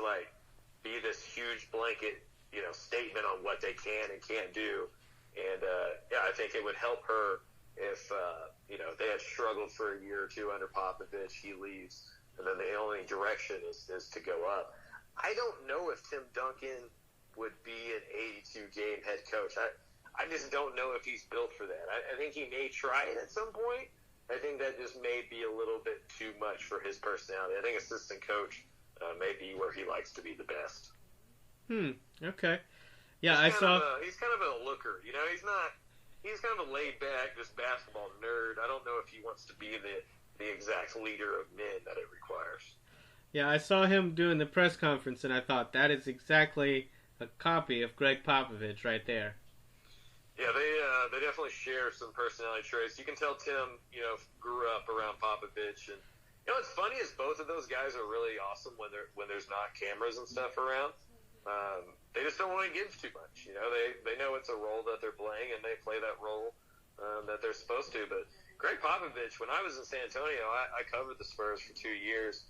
be this huge blanket, statement on what they can and can't do. And, I think it would help her if, they had struggled for a year or two under Popovich, he leaves, and then the only direction is to go up. I don't know if Tim Duncan would be an 82-game head coach. I just don't know if he's built for that. I think he may try it at some point. I think that just may be a little bit too much for his personality. I think assistant coach may be where he likes to be the best. Okay. Yeah, he's kind of a looker. He's kind of a laid-back, just basketball nerd. I don't know if he wants to be the exact leader of men that it requires. Yeah, I saw him doing the press conference, and I thought that is exactly a copy of Greg Popovich right there. Yeah, they definitely share some personality traits. You can tell Tim, grew up around Popovich, and what's funny is both of those guys are really awesome when there's not cameras and stuff around. They just don't want to give too much. They know it's a role that they're playing, and they play that role that they're supposed to. But Greg Popovich, when I was in San Antonio, I covered the Spurs for 2 years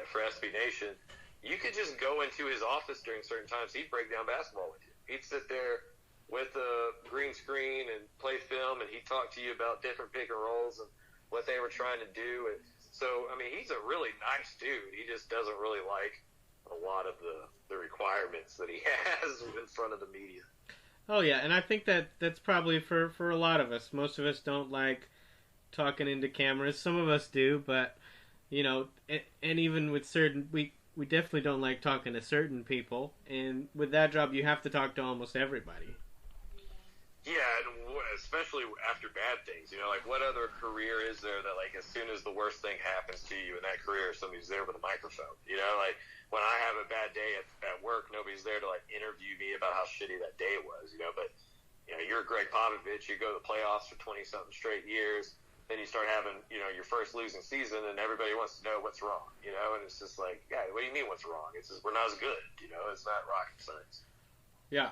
for SB Nation. You could just go into his office during certain times. He'd break down basketball with you. He'd sit there with a green screen and play film, and he'd talk to you about different pick and rolls and what they were trying to do. And so, I mean, he's a really nice dude. He just doesn't really like a lot of the requirements that he has in front of the media. Oh, yeah, and I think that's probably for a lot of us. Most of us don't like talking into cameras. Some of us do, but, and even with certain... We definitely don't like talking to certain people, and with that job, you have to talk to almost everybody. Yeah, and especially after bad things. What other career is there that, as soon as the worst thing happens to you in that career, somebody's there with a microphone? When I have a bad day at work, nobody's there to, interview me about how shitty that day was, But, you're Greg Popovich, you go to the playoffs for 20-something straight years, then you start having, your first losing season, and everybody wants to know what's wrong, and it's just like, yeah, what do you mean what's wrong? It's just, we're not as good, it's not rocket science. Yeah.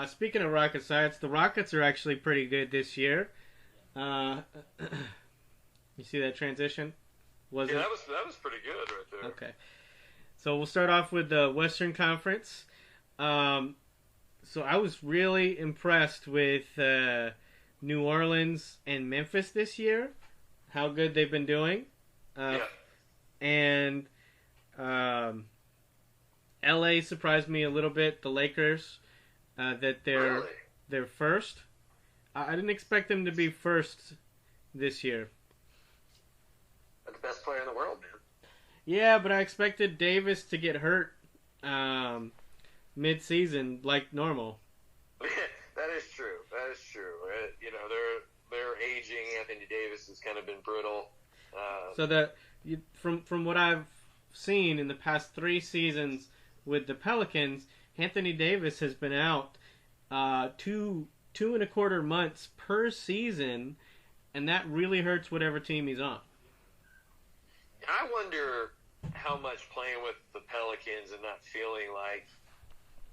Speaking of rocket science, the Rockets are actually pretty good this year. You see that transition? Was Yeah, it? that was pretty good right there. Okay. So we'll start off with the Western Conference. So I was really impressed with New Orleans and Memphis this year. How good they've been doing. Yeah. And LA surprised me a little bit. The Lakers, that Really? they're first. I didn't expect them to be first this year. They're the best player in the world, man. Yeah, but I expected Davis to get hurt mid-season like normal. That is true. That is true. You know, they're aging. Anthony Davis has kind of been brittle. So that from what I've seen in the past 3 seasons with the Pelicans, Anthony Davis has been out 2.25 months per season, and that really hurts whatever team he's on. I wonder how much playing with the Pelicans and not feeling like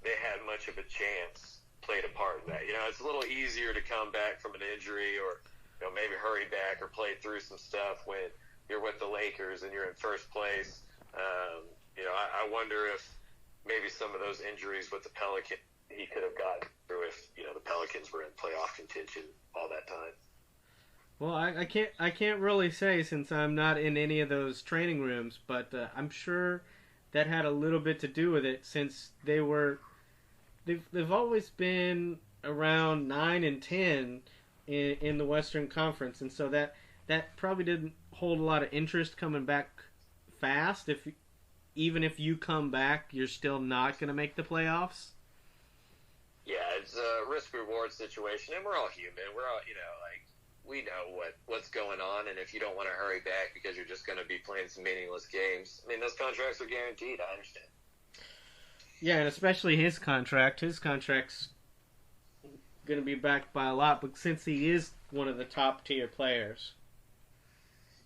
they had much of a chance played a part in that. You know, it's a little easier to come back from an injury or, you know, maybe hurry back or play through some stuff when you're with the Lakers and you're in first place. You know, I wonder if maybe some of those injuries with the Pelicans he could have gotten through if, you know, the Pelicans were in playoff contention all that time. Well, I can't really say since I'm not in any of those training rooms, but I'm sure that had a little bit to do with it since they've always been around 9 and 10 in the Western Conference, and so that probably didn't hold a lot of interest coming back fast. Even if you come back, you're still not going to make the playoffs. Yeah, it's a risk-reward situation, and we're all human. We're all, you know, like, we know what's going on, and if you don't want to hurry back because you're just going to be playing some meaningless games, I mean, those contracts are guaranteed. I understand. Yeah, and especially his contract. His contract's going to be backed by a lot, but since he is one of the top-tier players.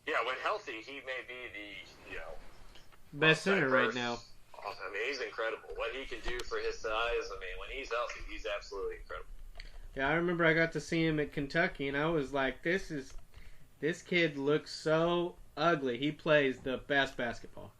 Yeah, when healthy, he may be the, you know, best center right now. I mean, he's incredible. What he can do for his size, I mean, when he's healthy, he's absolutely incredible. Yeah, I remember I got to see him at Kentucky, and I was like, this kid looks so ugly. He plays the best basketball.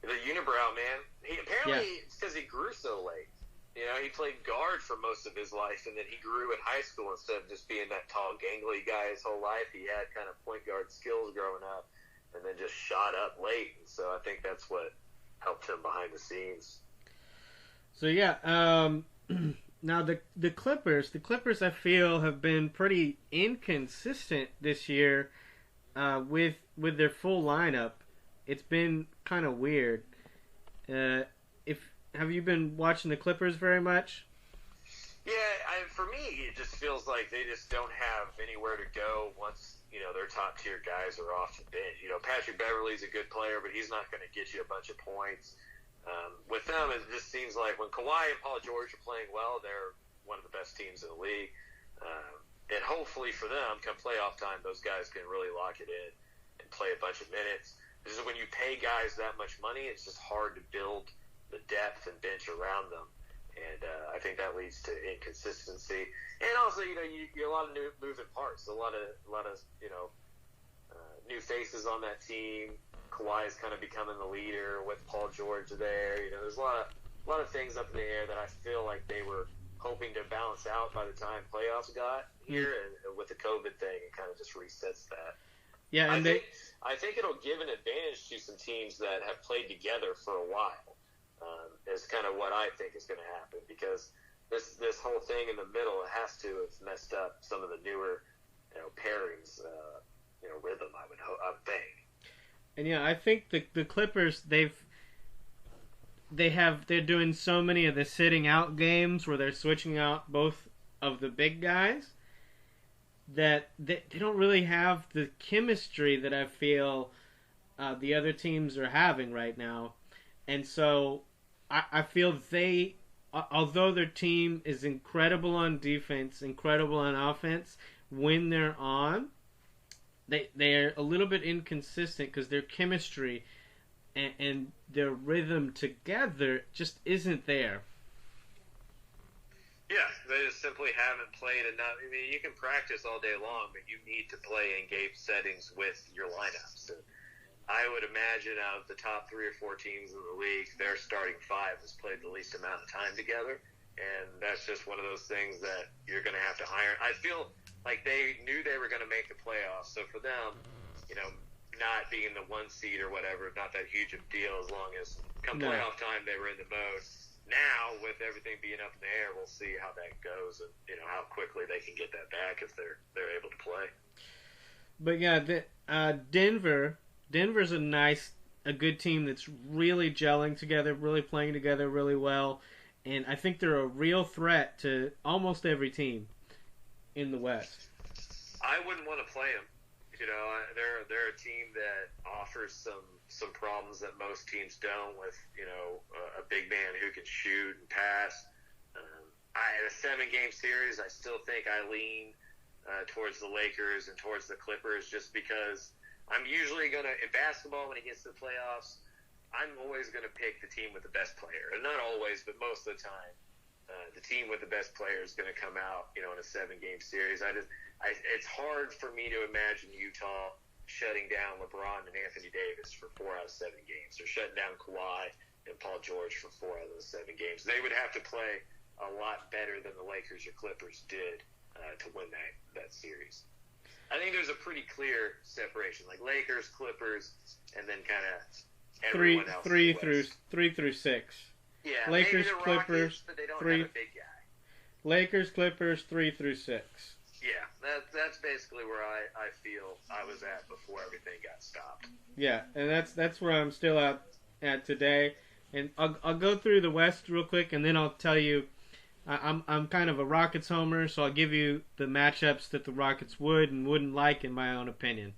The unibrow, man. It's because he grew so late. You know, he played guard for most of his life, and then he grew in high school instead of just being that tall, gangly guy his whole life. He had kind of point guard skills growing up, and then just shot up late. And so I think that's what helped him behind the scenes. So yeah, now the Clippers I feel have been pretty inconsistent this year with their full lineup. It's been kind of weird. Have you been watching the Clippers very much? Yeah, for me, it just feels like they just don't have anywhere to go once, you know, their top tier guys are off the bench. You know, Patrick Beverley's a good player, but he's not going to get you a bunch of points. With them, it just seems like when Kawhi and Paul George are playing well, they're one of the best teams in the league. And hopefully for them, come playoff time, those guys can really lock it in and play a bunch of minutes. Because when you pay guys that much money, it's just hard to build the depth and bench around them. And I think that leads to inconsistency. And also, you know, you a lot of new moving parts, a lot of you know, new faces on that team. Kawhi is kind of becoming the leader with Paul George there. You know, there's a lot of things up in the air that I feel like they were hoping to balance out by the time playoffs got here. And with the COVID thing, it kind of just resets that. Yeah, and I think it'll give an advantage to some teams that have played together for a while. Is kind of what I think is going to happen, because this whole thing in the middle has to have messed up some of the newer, you know, pairings, you know, rhythm. I think. And yeah, I think the Clippers they're doing so many of the sitting out games where they're switching out both of the big guys that they don't really have the chemistry that I feel the other teams are having right now. And so I feel although their team is incredible on defense, incredible on offense, when they're on, they're a little bit inconsistent because their chemistry and their rhythm together just isn't there. Yeah, they just simply haven't played enough. I mean, you can practice all day long, but you need to play in game settings with your lineups. And I would imagine out of the top 3 or 4 teams in the league, their starting 5 has played the least amount of time together. And that's just one of those things that you're going to have to hire. I feel like they knew they were going to make the playoffs. So for them, not being the 1 seed or whatever, not that huge of a deal as long as come playoff time they were in the mode. Now, with everything being up in the air, we'll see how that goes and how quickly they can get that back if they're able to play. But yeah, Denver's a good team that's really gelling together, really playing together really well, and I think they're a real threat to almost every team in the West. I wouldn't want to play them. They're a team that offers some problems that most teams don't with, a big man who can shoot and pass. In a 7-game series, I still think I lean towards the Lakers and towards the Clippers just because I'm usually going to, in basketball, when it gets to the playoffs, I'm always going to pick the team with the best player. And not always, but most of the time, the team with the best player is going to come out, in a 7-game series. It's hard for me to imagine Utah shutting down LeBron and Anthony Davis for 4 out of 7 games, or shutting down Kawhi and Paul George for 4 out of those 7 games. They would have to play a lot better than the Lakers or Clippers did to win that series. I think there's a pretty clear separation, like Lakers, Clippers, and then kind of everyone else. 3 through 6. Yeah, Lakers, maybe the Clippers, Rockets, but they don't 3. have a big guy. Lakers, Clippers, 3 through 6. Yeah, that's basically where I feel I was at before everything got stopped. Yeah, and that's where I'm still at today. And I'll go through the West real quick, and then I'll tell you. I'm kind of a Rockets homer, so I'll give you the matchups that the Rockets would and wouldn't like, in my own opinion.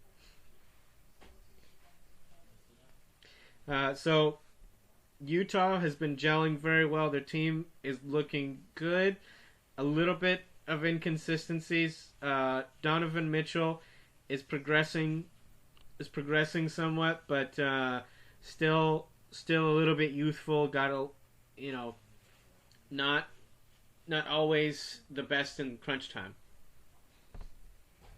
So Utah has been gelling very well. Their team is looking good. A little bit of inconsistencies. Donovan Mitchell is progressing somewhat, but still a little bit youthful. Got a not always the best in crunch time.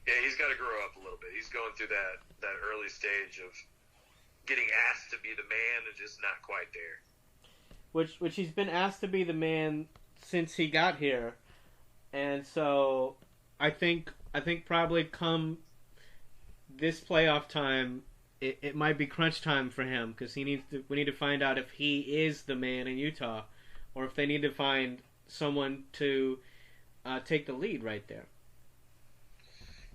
Yeah, he's got to grow up a little bit. He's going through that early stage of getting asked to be the man and just not quite there. Which he's been asked to be the man since he got here. And so I think probably come this playoff time, it might be crunch time for him because we need to find out if he is the man in Utah, or if they need to find someone to take the lead right there.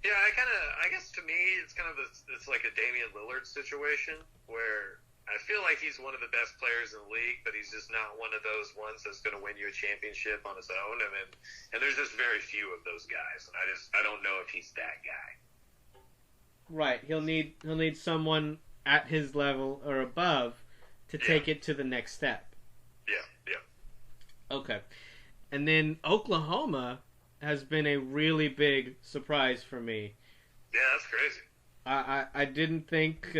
Yeah, I guess to me it's it's like a Damian Lillard situation where I feel like he's one of the best players in the league, but he's just not one of those ones that's going to win you a championship on his own. And there's just very few of those guys, and I don't know if he's that guy. Right, he'll need someone at his level or above to take it to the next step. Yeah. Okay, and then Oklahoma has been a really big surprise for me. Yeah, that's crazy. I didn't think.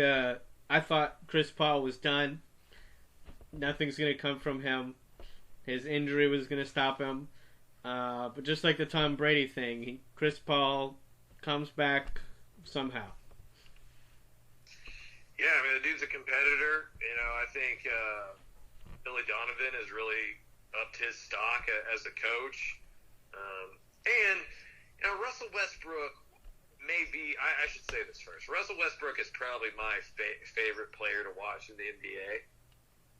I thought Chris Paul was done. Nothing's going to come from him. His injury was going to stop him. But just like the Tom Brady thing, Chris Paul comes back somehow. Yeah, I mean, the dude's a competitor. I think Billy Donovan has really upped his stock as a coach. And Russell Westbrook maybe I should say this first. Russell Westbrook is probably my favorite player to watch in the NBA,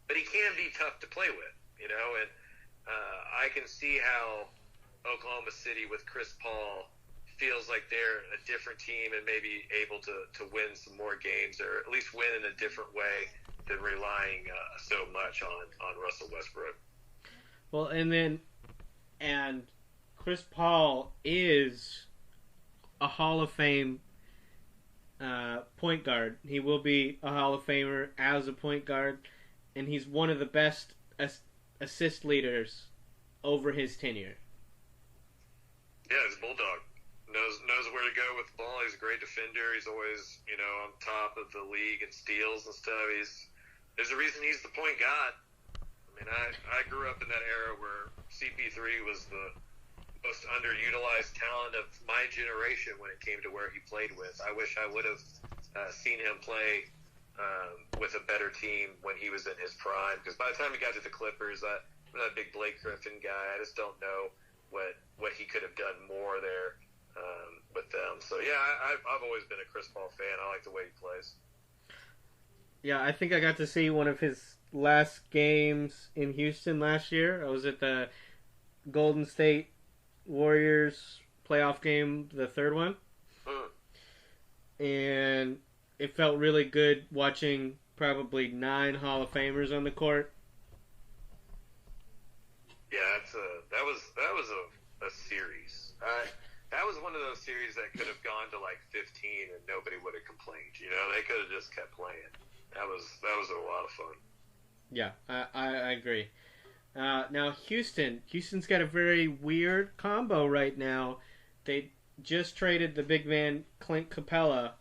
but he can be tough to play with, and I can see how Oklahoma City with Chris Paul feels like they're a different team and maybe able to win some more games, or at least win in a different way than relying so much on Russell Westbrook. Well, and Chris Paul is a Hall of Fame point guard. He will be a Hall of Famer as a point guard, and he's one of the best assist leaders over his tenure. Yeah, he's a bulldog. Knows where to go with the ball. He's a great defender. He's always, on top of the league in steals and stuff. There's a reason he's the point guard. I mean, I grew up in that era where CP3 was most underutilized talent of my generation when it came to where he played with. I wish I would have seen him play with a better team when he was in his prime. Because by the time he got to the Clippers, I'm not a big Blake Griffin guy. I just don't know what he could have done more there with them. So yeah, I've always been a Chris Paul fan. I like the way he plays. Yeah, I think I got to see one of his last games in Houston last year. I was at the Golden State Warriors playoff game, the third one. And it felt really good watching probably 9 Hall of Famers on the court. Yeah, that was a series. That was one of those series that could have gone to like 15 and nobody would have complained. You know, they could have just kept playing. That was a lot of fun. Yeah, I agree. Now Houston's got a very weird combo right now. They just traded the big man Clint Capella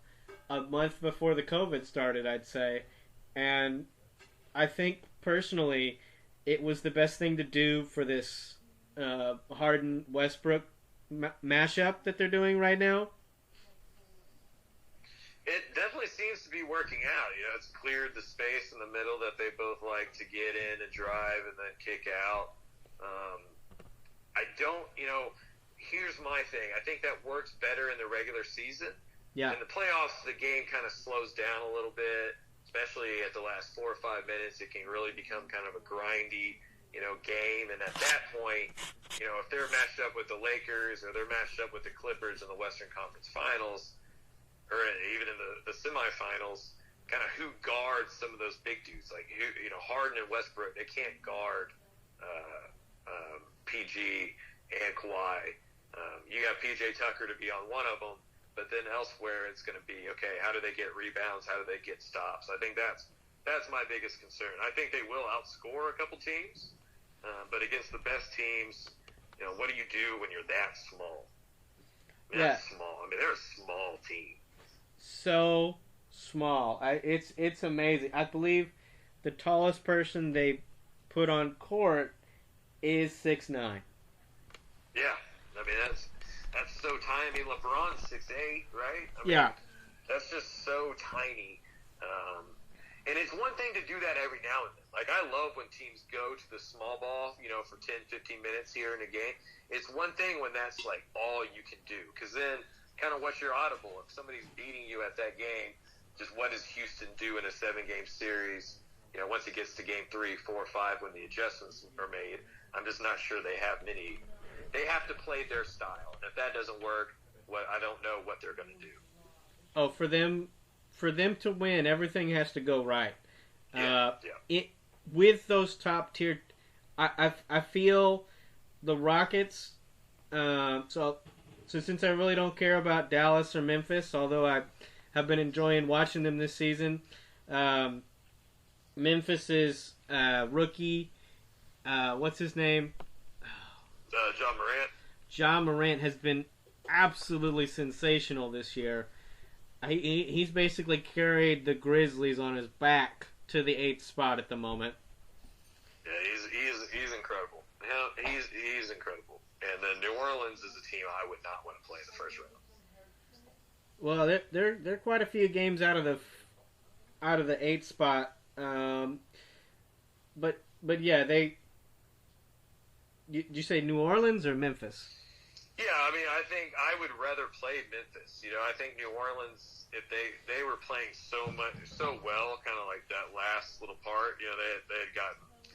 a month before the COVID started, I'd say, and I think personally it was the best thing to do for this Harden Westbrook mashup that they're doing right now. It definitely seems to be working out. You know, it's cleared the space in the middle that they both like to get in and drive and then kick out. Here's my thing. I think that works better in the regular season. Yeah. In the playoffs, the game kind of slows down a little bit, especially at the last 4 or 5 minutes. It can really become kind of a grindy, game. And at that point, if they're matched up with the Lakers or they're matched up with the Clippers in the Western Conference Finals, or even in the semifinals, kind of who guards some of those big dudes like Harden and Westbrook. They can't guard PG and Kawhi. You got PJ Tucker to be on one of them, but then elsewhere it's going to be okay. How do they get rebounds? How do they get stops? I think that's my biggest concern. I think they will outscore a couple teams, but against the best teams, what do you do when you're that small? That's small. I mean, they're a small team. So small. It's amazing. I believe the tallest person they put on court is 6'9". Yeah, I mean that's so tiny. I mean LeBron's 6'8", right? I mean, yeah, that's just so tiny. And it's one thing to do that every now and then. Like I love when teams go to the small ball, for 10, 15 minutes here in a game. It's one thing when that's like all you can do, because then kind of what's your audible? If somebody's beating you at that game, just what does Houston do in a 7-game series? Once it gets to game 3, 4, 5, when the adjustments are made, I'm just not sure they have many. They have to play their style. And if that doesn't work, I don't know what they're going to do. Oh, for them to win, everything has to go right. With those top tier, I feel the Rockets. So since I really don't care about Dallas or Memphis, although I have been enjoying watching them this season, Memphis's rookie, what's his name? John Morant. John Morant has been absolutely sensational this year. He's basically carried the Grizzlies on his back to the 8th spot at the moment. Yeah, he's incredible. He's incredible. And then New Orleans is a team I would not want to play in the first round. Well, they're quite a few games out of the 8th spot. But yeah, Did you say New Orleans or Memphis? Yeah, I mean, I think I would rather play Memphis. I think New Orleans, if they were playing so well, kind of like that last little part, they had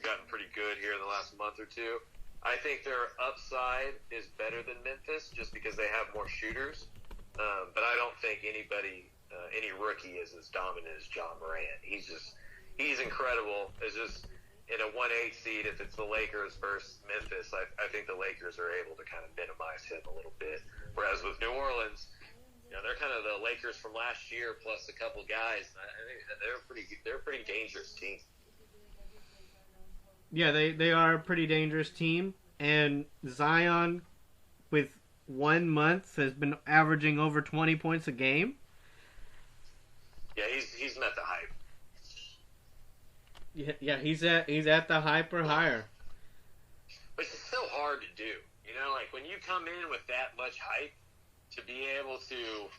gotten pretty good here in the last month or two. I think their upside is better than Memphis just because they have more shooters. But I don't think any rookie is as dominant as John Morant. He's incredible. It's just in a 1-8 seed, if it's the Lakers versus Memphis, I think the Lakers are able to kind of minimize him a little bit. Whereas with New Orleans, they're kind of the Lakers from last year plus a couple guys. I think they're a pretty dangerous team. Yeah, they are a pretty dangerous team. And Zion, with 1 month, has been averaging over 20 points a game. Yeah, he's met the hype. Yeah, he's at the hype or higher. Which is so hard to do. like when you come in with that much hype, to be able to,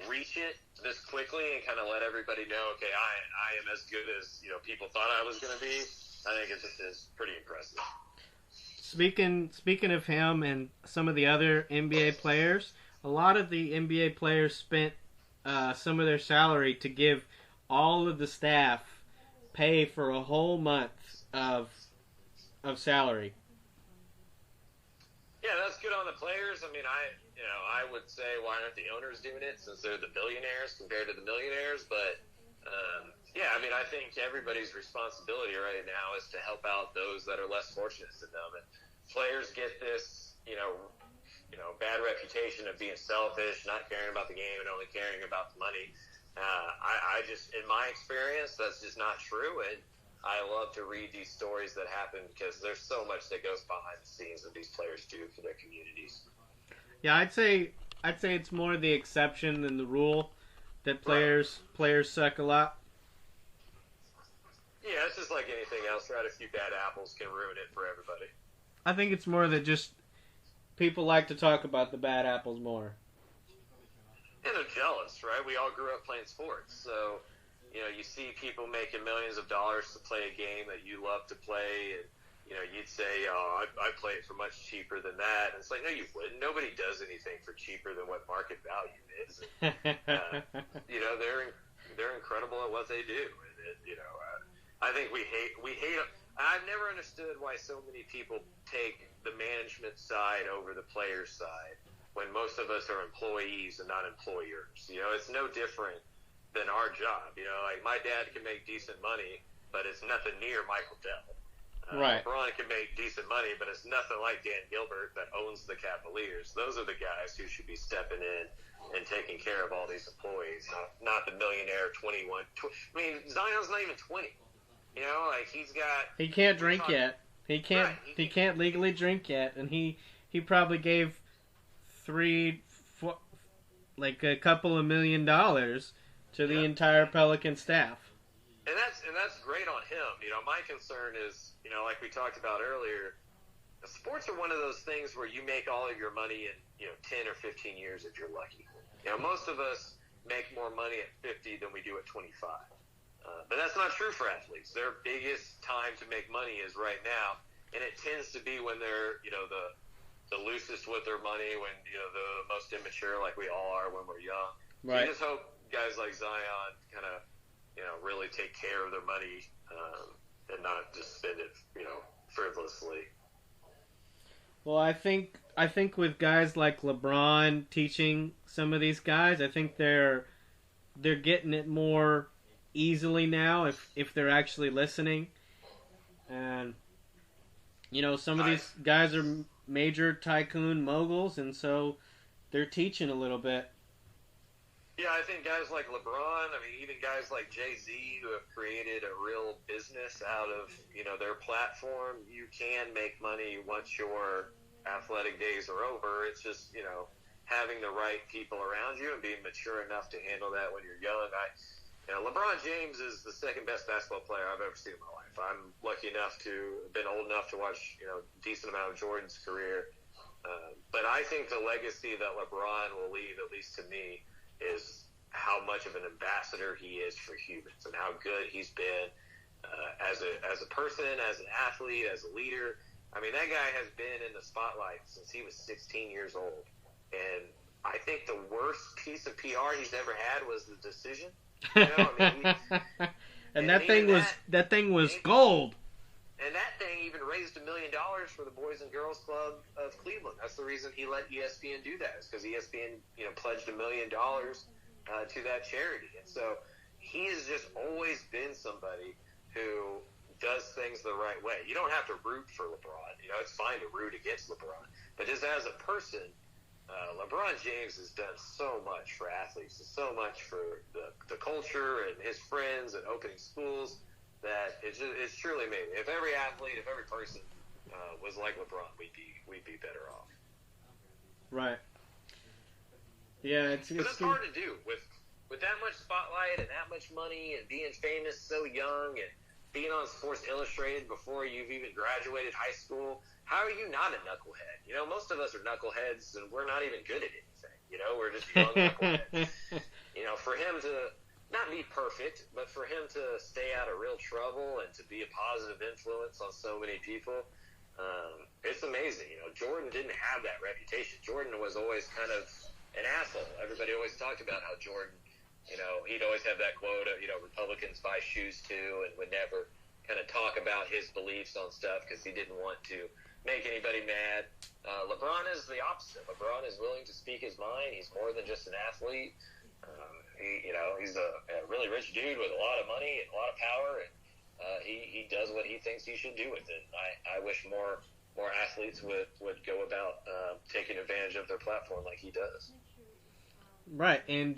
reach it this quickly and kind of let everybody know, okay, I am as good as, people thought I was going to be, I think it's pretty impressive. Speaking of him and some of the other NBA players, a lot of the NBA players spent some of their salary to give all of the staff pay for a whole month of salary. Yeah, that's good on the players. I mean, I would say, why aren't the owners doing it since they're the billionaires compared to the millionaires? But yeah, I mean, I think everybody's responsibility right now is to help out those that are less fortunate than them. And players get this, bad reputation of being selfish, not caring about the game, and only caring about the money. I just, in my experience, that's just not true. And I love to read these stories that happen because there's so much that goes behind the scenes that these players do for their communities. Yeah, I'd say it's more the exception than the rule that players suck a lot. Yeah, it's just like anything else, right? A few bad apples can ruin it for everybody. I think it's more that just people like to talk about the bad apples more. And they're jealous, right? We all grew up playing sports, so you see people making millions of dollars to play a game that you love to play, and you'd say, "Oh, I play it for much cheaper than that." And it's like, no, you wouldn't. Nobody does anything for cheaper than what market value is. And, they're incredible at what they do. And I think we hate. I've never understood why so many people take the management side over the player side when most of us are employees and not employers. It's no different than our job. Like my dad can make decent money, but it's nothing near Michael Dell. Right. LeBron can make decent money, but it's nothing like Dan Gilbert that owns the Cavaliers. Those are the guys who should be stepping in and taking care of all these employees, not the millionaire 21. I mean, Zion's not even 20. Like he can't drink yet. He can't legally drink yet, and he probably gave a couple of $1 million to the entire Pelican staff. And that's great on him. My concern is, like we talked about earlier, sports are one of those things where you make all of your money in 10 or 15 years if you're lucky. Most of us make more money at 50 than we do at 25. But that's not true for athletes. Their biggest time to make money is right now, and it tends to be when they're the loosest with their money, when the most immature, like we all are when we're young. Right. So you just hope guys like Zion kind of really take care of their money and not just spend it frivolously. Well, I think with guys like LeBron teaching some of these guys, I think they're getting it more easily now if they're actually listening. And some of these guys are major tycoon moguls, and so they're teaching a little bit. Yeah, I think guys like LeBron, even guys like Jay-Z who have created a real business out of, their platform, you can make money once your athletic days are over. It's just, having the right people around you and being mature enough to handle that when you're young. LeBron James is the second best basketball player I've ever seen in my life. I'm lucky enough to have been old enough to watch, a decent amount of Jordan's career. But I think the legacy that LeBron will leave, at least to me, is how much of an ambassador he is for humans and how good he's been as a person, as an athlete, as a leader. That guy has been in the spotlight since he was 16 years old. And I think the worst piece of PR he's ever had was the decision. And that thing was gold. And that thing even raised $1 million for the Boys and Girls Club of Cleveland. That's the reason he let ESPN do that, is because ESPN, pledged $1 million to that charity. And so he has just always been somebody who does things the right way. You don't have to root for LeBron. It's fine to root against LeBron. But just as a person, LeBron James has done so much for athletes and so much for the culture and his friends and opening schools that it's truly amazing. If every athlete, if every person was like LeBron, we'd be better off. Right. Yeah, it's hard to do with that much spotlight and that much money and being famous so young and being on Sports Illustrated before you've even graduated high school. How are you not a knucklehead? You know, most of us are knuckleheads, and we're not even good at anything. You know, we're just young knuckleheads. You know, for him to not be perfect, but for him to stay out of real trouble and to be a positive influence on so many people, it's amazing. You know, Jordan didn't have that reputation. Jordan was always kind of an asshole. Everybody always talked about how Jordan, you know, he'd always have that quote of, you know, Republicans buy shoes too, and would never kind of talk about his beliefs on stuff because he didn't want to make anybody mad. LeBron is the opposite. LeBron is willing to speak his mind. He's more than just an athlete. He's a really rich dude with a lot of money and a lot of power, and he does what he thinks he should do with it. I wish more athletes would go about taking advantage of their platform like he does. Right, and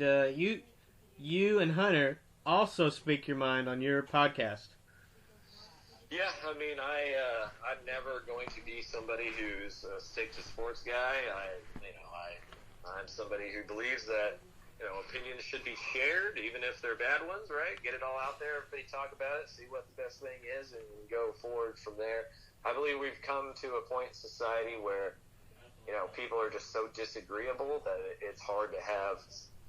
you and Hunter also speak your mind on your podcast. Yeah, I mean, I'm never going to be somebody who's a stick to sports guy. I'm somebody who believes that, you know, opinions should be shared, even if they're bad ones, right? Get it all out there, everybody talk about it, see what the best thing is, and go forward from there. I believe we've come to a point in society where, you know, people are just so disagreeable that it's hard to have,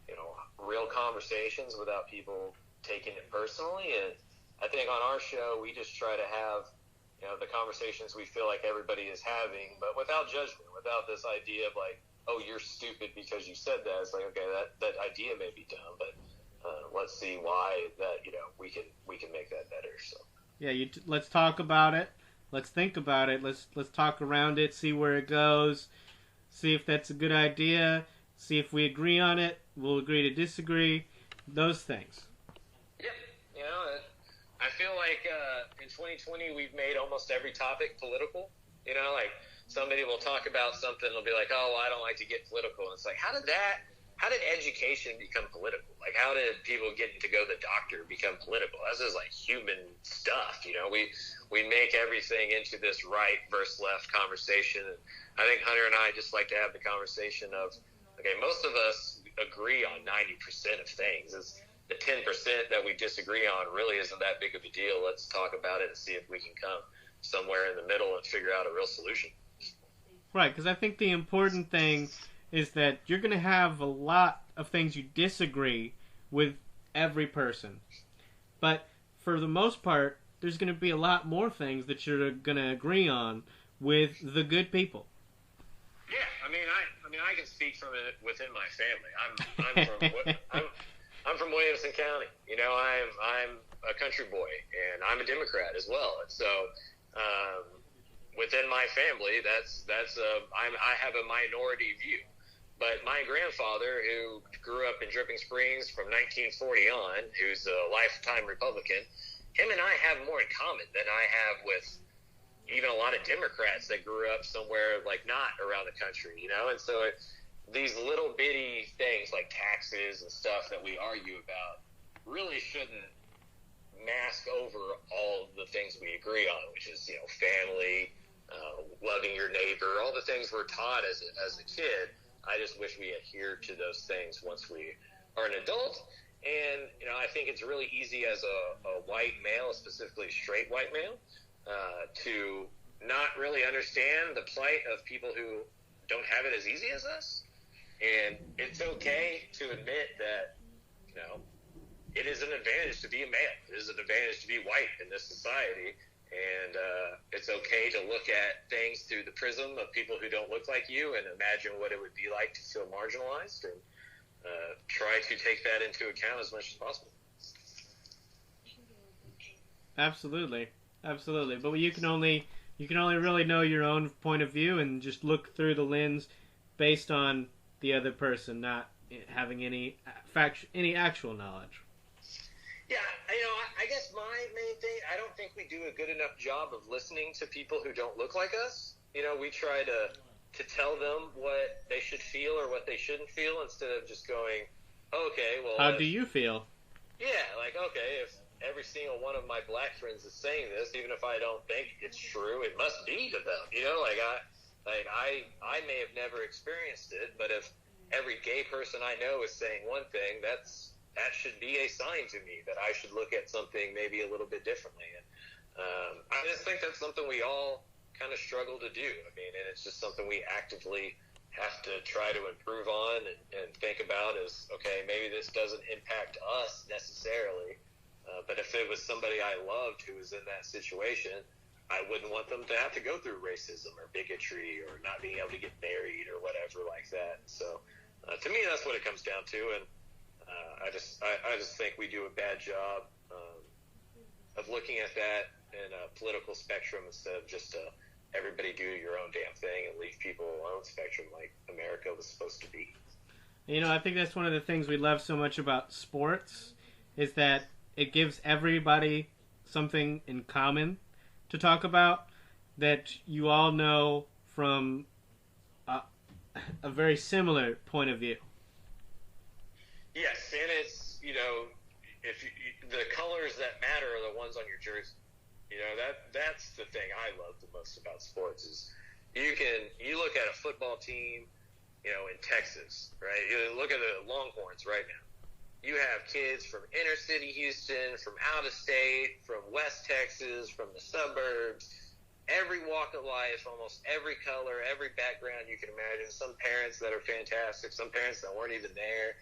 you know, real conversations without people taking it personally. And I think on our show, we just try to have, you know, the conversations we feel like everybody is having, but without judgment, without this idea of like, oh, you're stupid because you said that. It's like, okay, that idea may be dumb, but let's see why that, you know, we can make that better. So yeah, let's talk about it. Let's think about it. Let's talk around it. See where it goes. See if that's a good idea. See if we agree on it. We'll agree to disagree. Those things. Yeah, you know. I feel like in 2020 we've made almost every topic political. You know, like somebody will talk about something, they'll be like, "Oh, I don't like to get political." And it's like, how did education become political? Like, how did people getting to go to the doctor become political? That's just like human stuff. You know, we make everything into this right versus left conversation. And I think Hunter and I just like to have the conversation of, okay, most of us agree on 90% of things. The 10% that we disagree on really isn't that big of a deal. Let's talk about it and see if we can come somewhere in the middle and figure out a real solution. Right, because I think the important thing is that you're going to have a lot of things you disagree with every person. But for the most part, there's going to be a lot more things that you're going to agree on with the good people. Yeah, I mean, I can speak from it within my family. I'm from Williamson County. You know, I'm a country boy, and I'm a Democrat as well. And so, within my family, I have a minority view. But my grandfather, who grew up in Dripping Springs from 1940 on, who's a lifetime Republican, him and I have more in common than I have with even a lot of Democrats that grew up somewhere like not around the country. You know, and so these little bitty things like taxes and stuff that we argue about really shouldn't mask over all the things we agree on, which is, you know, family, loving your neighbor, all the things we're taught as a kid. I just wish we adhered to those things once we are an adult. And, you know, I think it's really easy as a white male, specifically straight white male, to not really understand the plight of people who don't have it as easy as us. And it's okay to admit that, you know, it is an advantage to be a male. It is an advantage to be white in this society. And it's okay to look at things through the prism of people who don't look like you and imagine what it would be like to feel marginalized, and try to take that into account as much as possible. Absolutely. But you can only really know your own point of view and just look through the lens based on the other person, not having any actual knowledge. Yeah, you know, I guess my main thing, I don't think we do a good enough job of listening to people who don't look like us. You know, we try to tell them what they should feel or what they shouldn't feel instead of just going, okay, well... How do you feel? Yeah, like, okay, if every single one of my black friends is saying this, even if I don't think it's true, it must be to them. You know, I may have never experienced it, but if every gay person I know is saying one thing, that's that should be a sign to me that I should look at something maybe a little bit differently. And I just think that's something we all kind of struggle to do. I mean, and it's just something we actively have to try to improve on and think about is, okay, maybe this doesn't impact us necessarily, but if it was somebody I loved who was in that situation, I wouldn't want them to have to go through racism or bigotry or not being able to get married or whatever like that. So to me, that's what it comes down to. And I just think we do a bad job of looking at that in a political spectrum instead of just everybody do your own damn thing and leave people alone spectrum like America was supposed to be. You know, I think that's one of the things we love so much about sports is that it gives everybody something in common to talk about that you all know from a very similar point of view. Yes, and it's, you know, the colors that matter are the ones on your jersey. You know, that's the thing I love the most about sports is you look at a football team, you know, in Texas, right? You look at the Longhorns right now. You have kids from inner city Houston, from out of state, from West Texas, from the suburbs, every walk of life, almost every color, every background you can imagine. Some parents that are fantastic, some parents that weren't even there.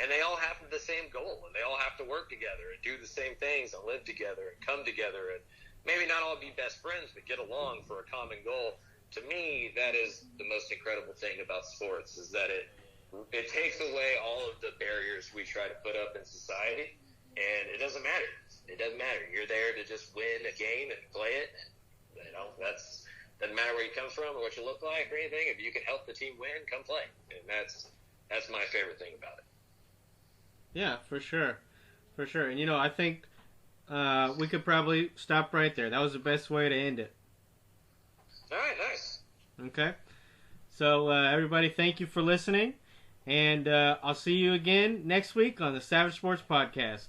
And they all have the same goal, and they all have to work together and do the same things and live together and come together and maybe not all be best friends, but get along for a common goal. To me, that is the most incredible thing about sports is that it takes away all of the barriers we try to put up in society, and it doesn't matter. It doesn't matter. You're there to just win a game and play it. And, you know, doesn't matter where you come from or what you look like or anything. If you can help the team win, come play. And that's my favorite thing about it. Yeah, for sure. For sure. And, you know, I think we could probably stop right there. That was the best way to end it. All right, nice. Okay. So, everybody, thank you for listening. And I'll see you again next week on the Savage Sports Podcast.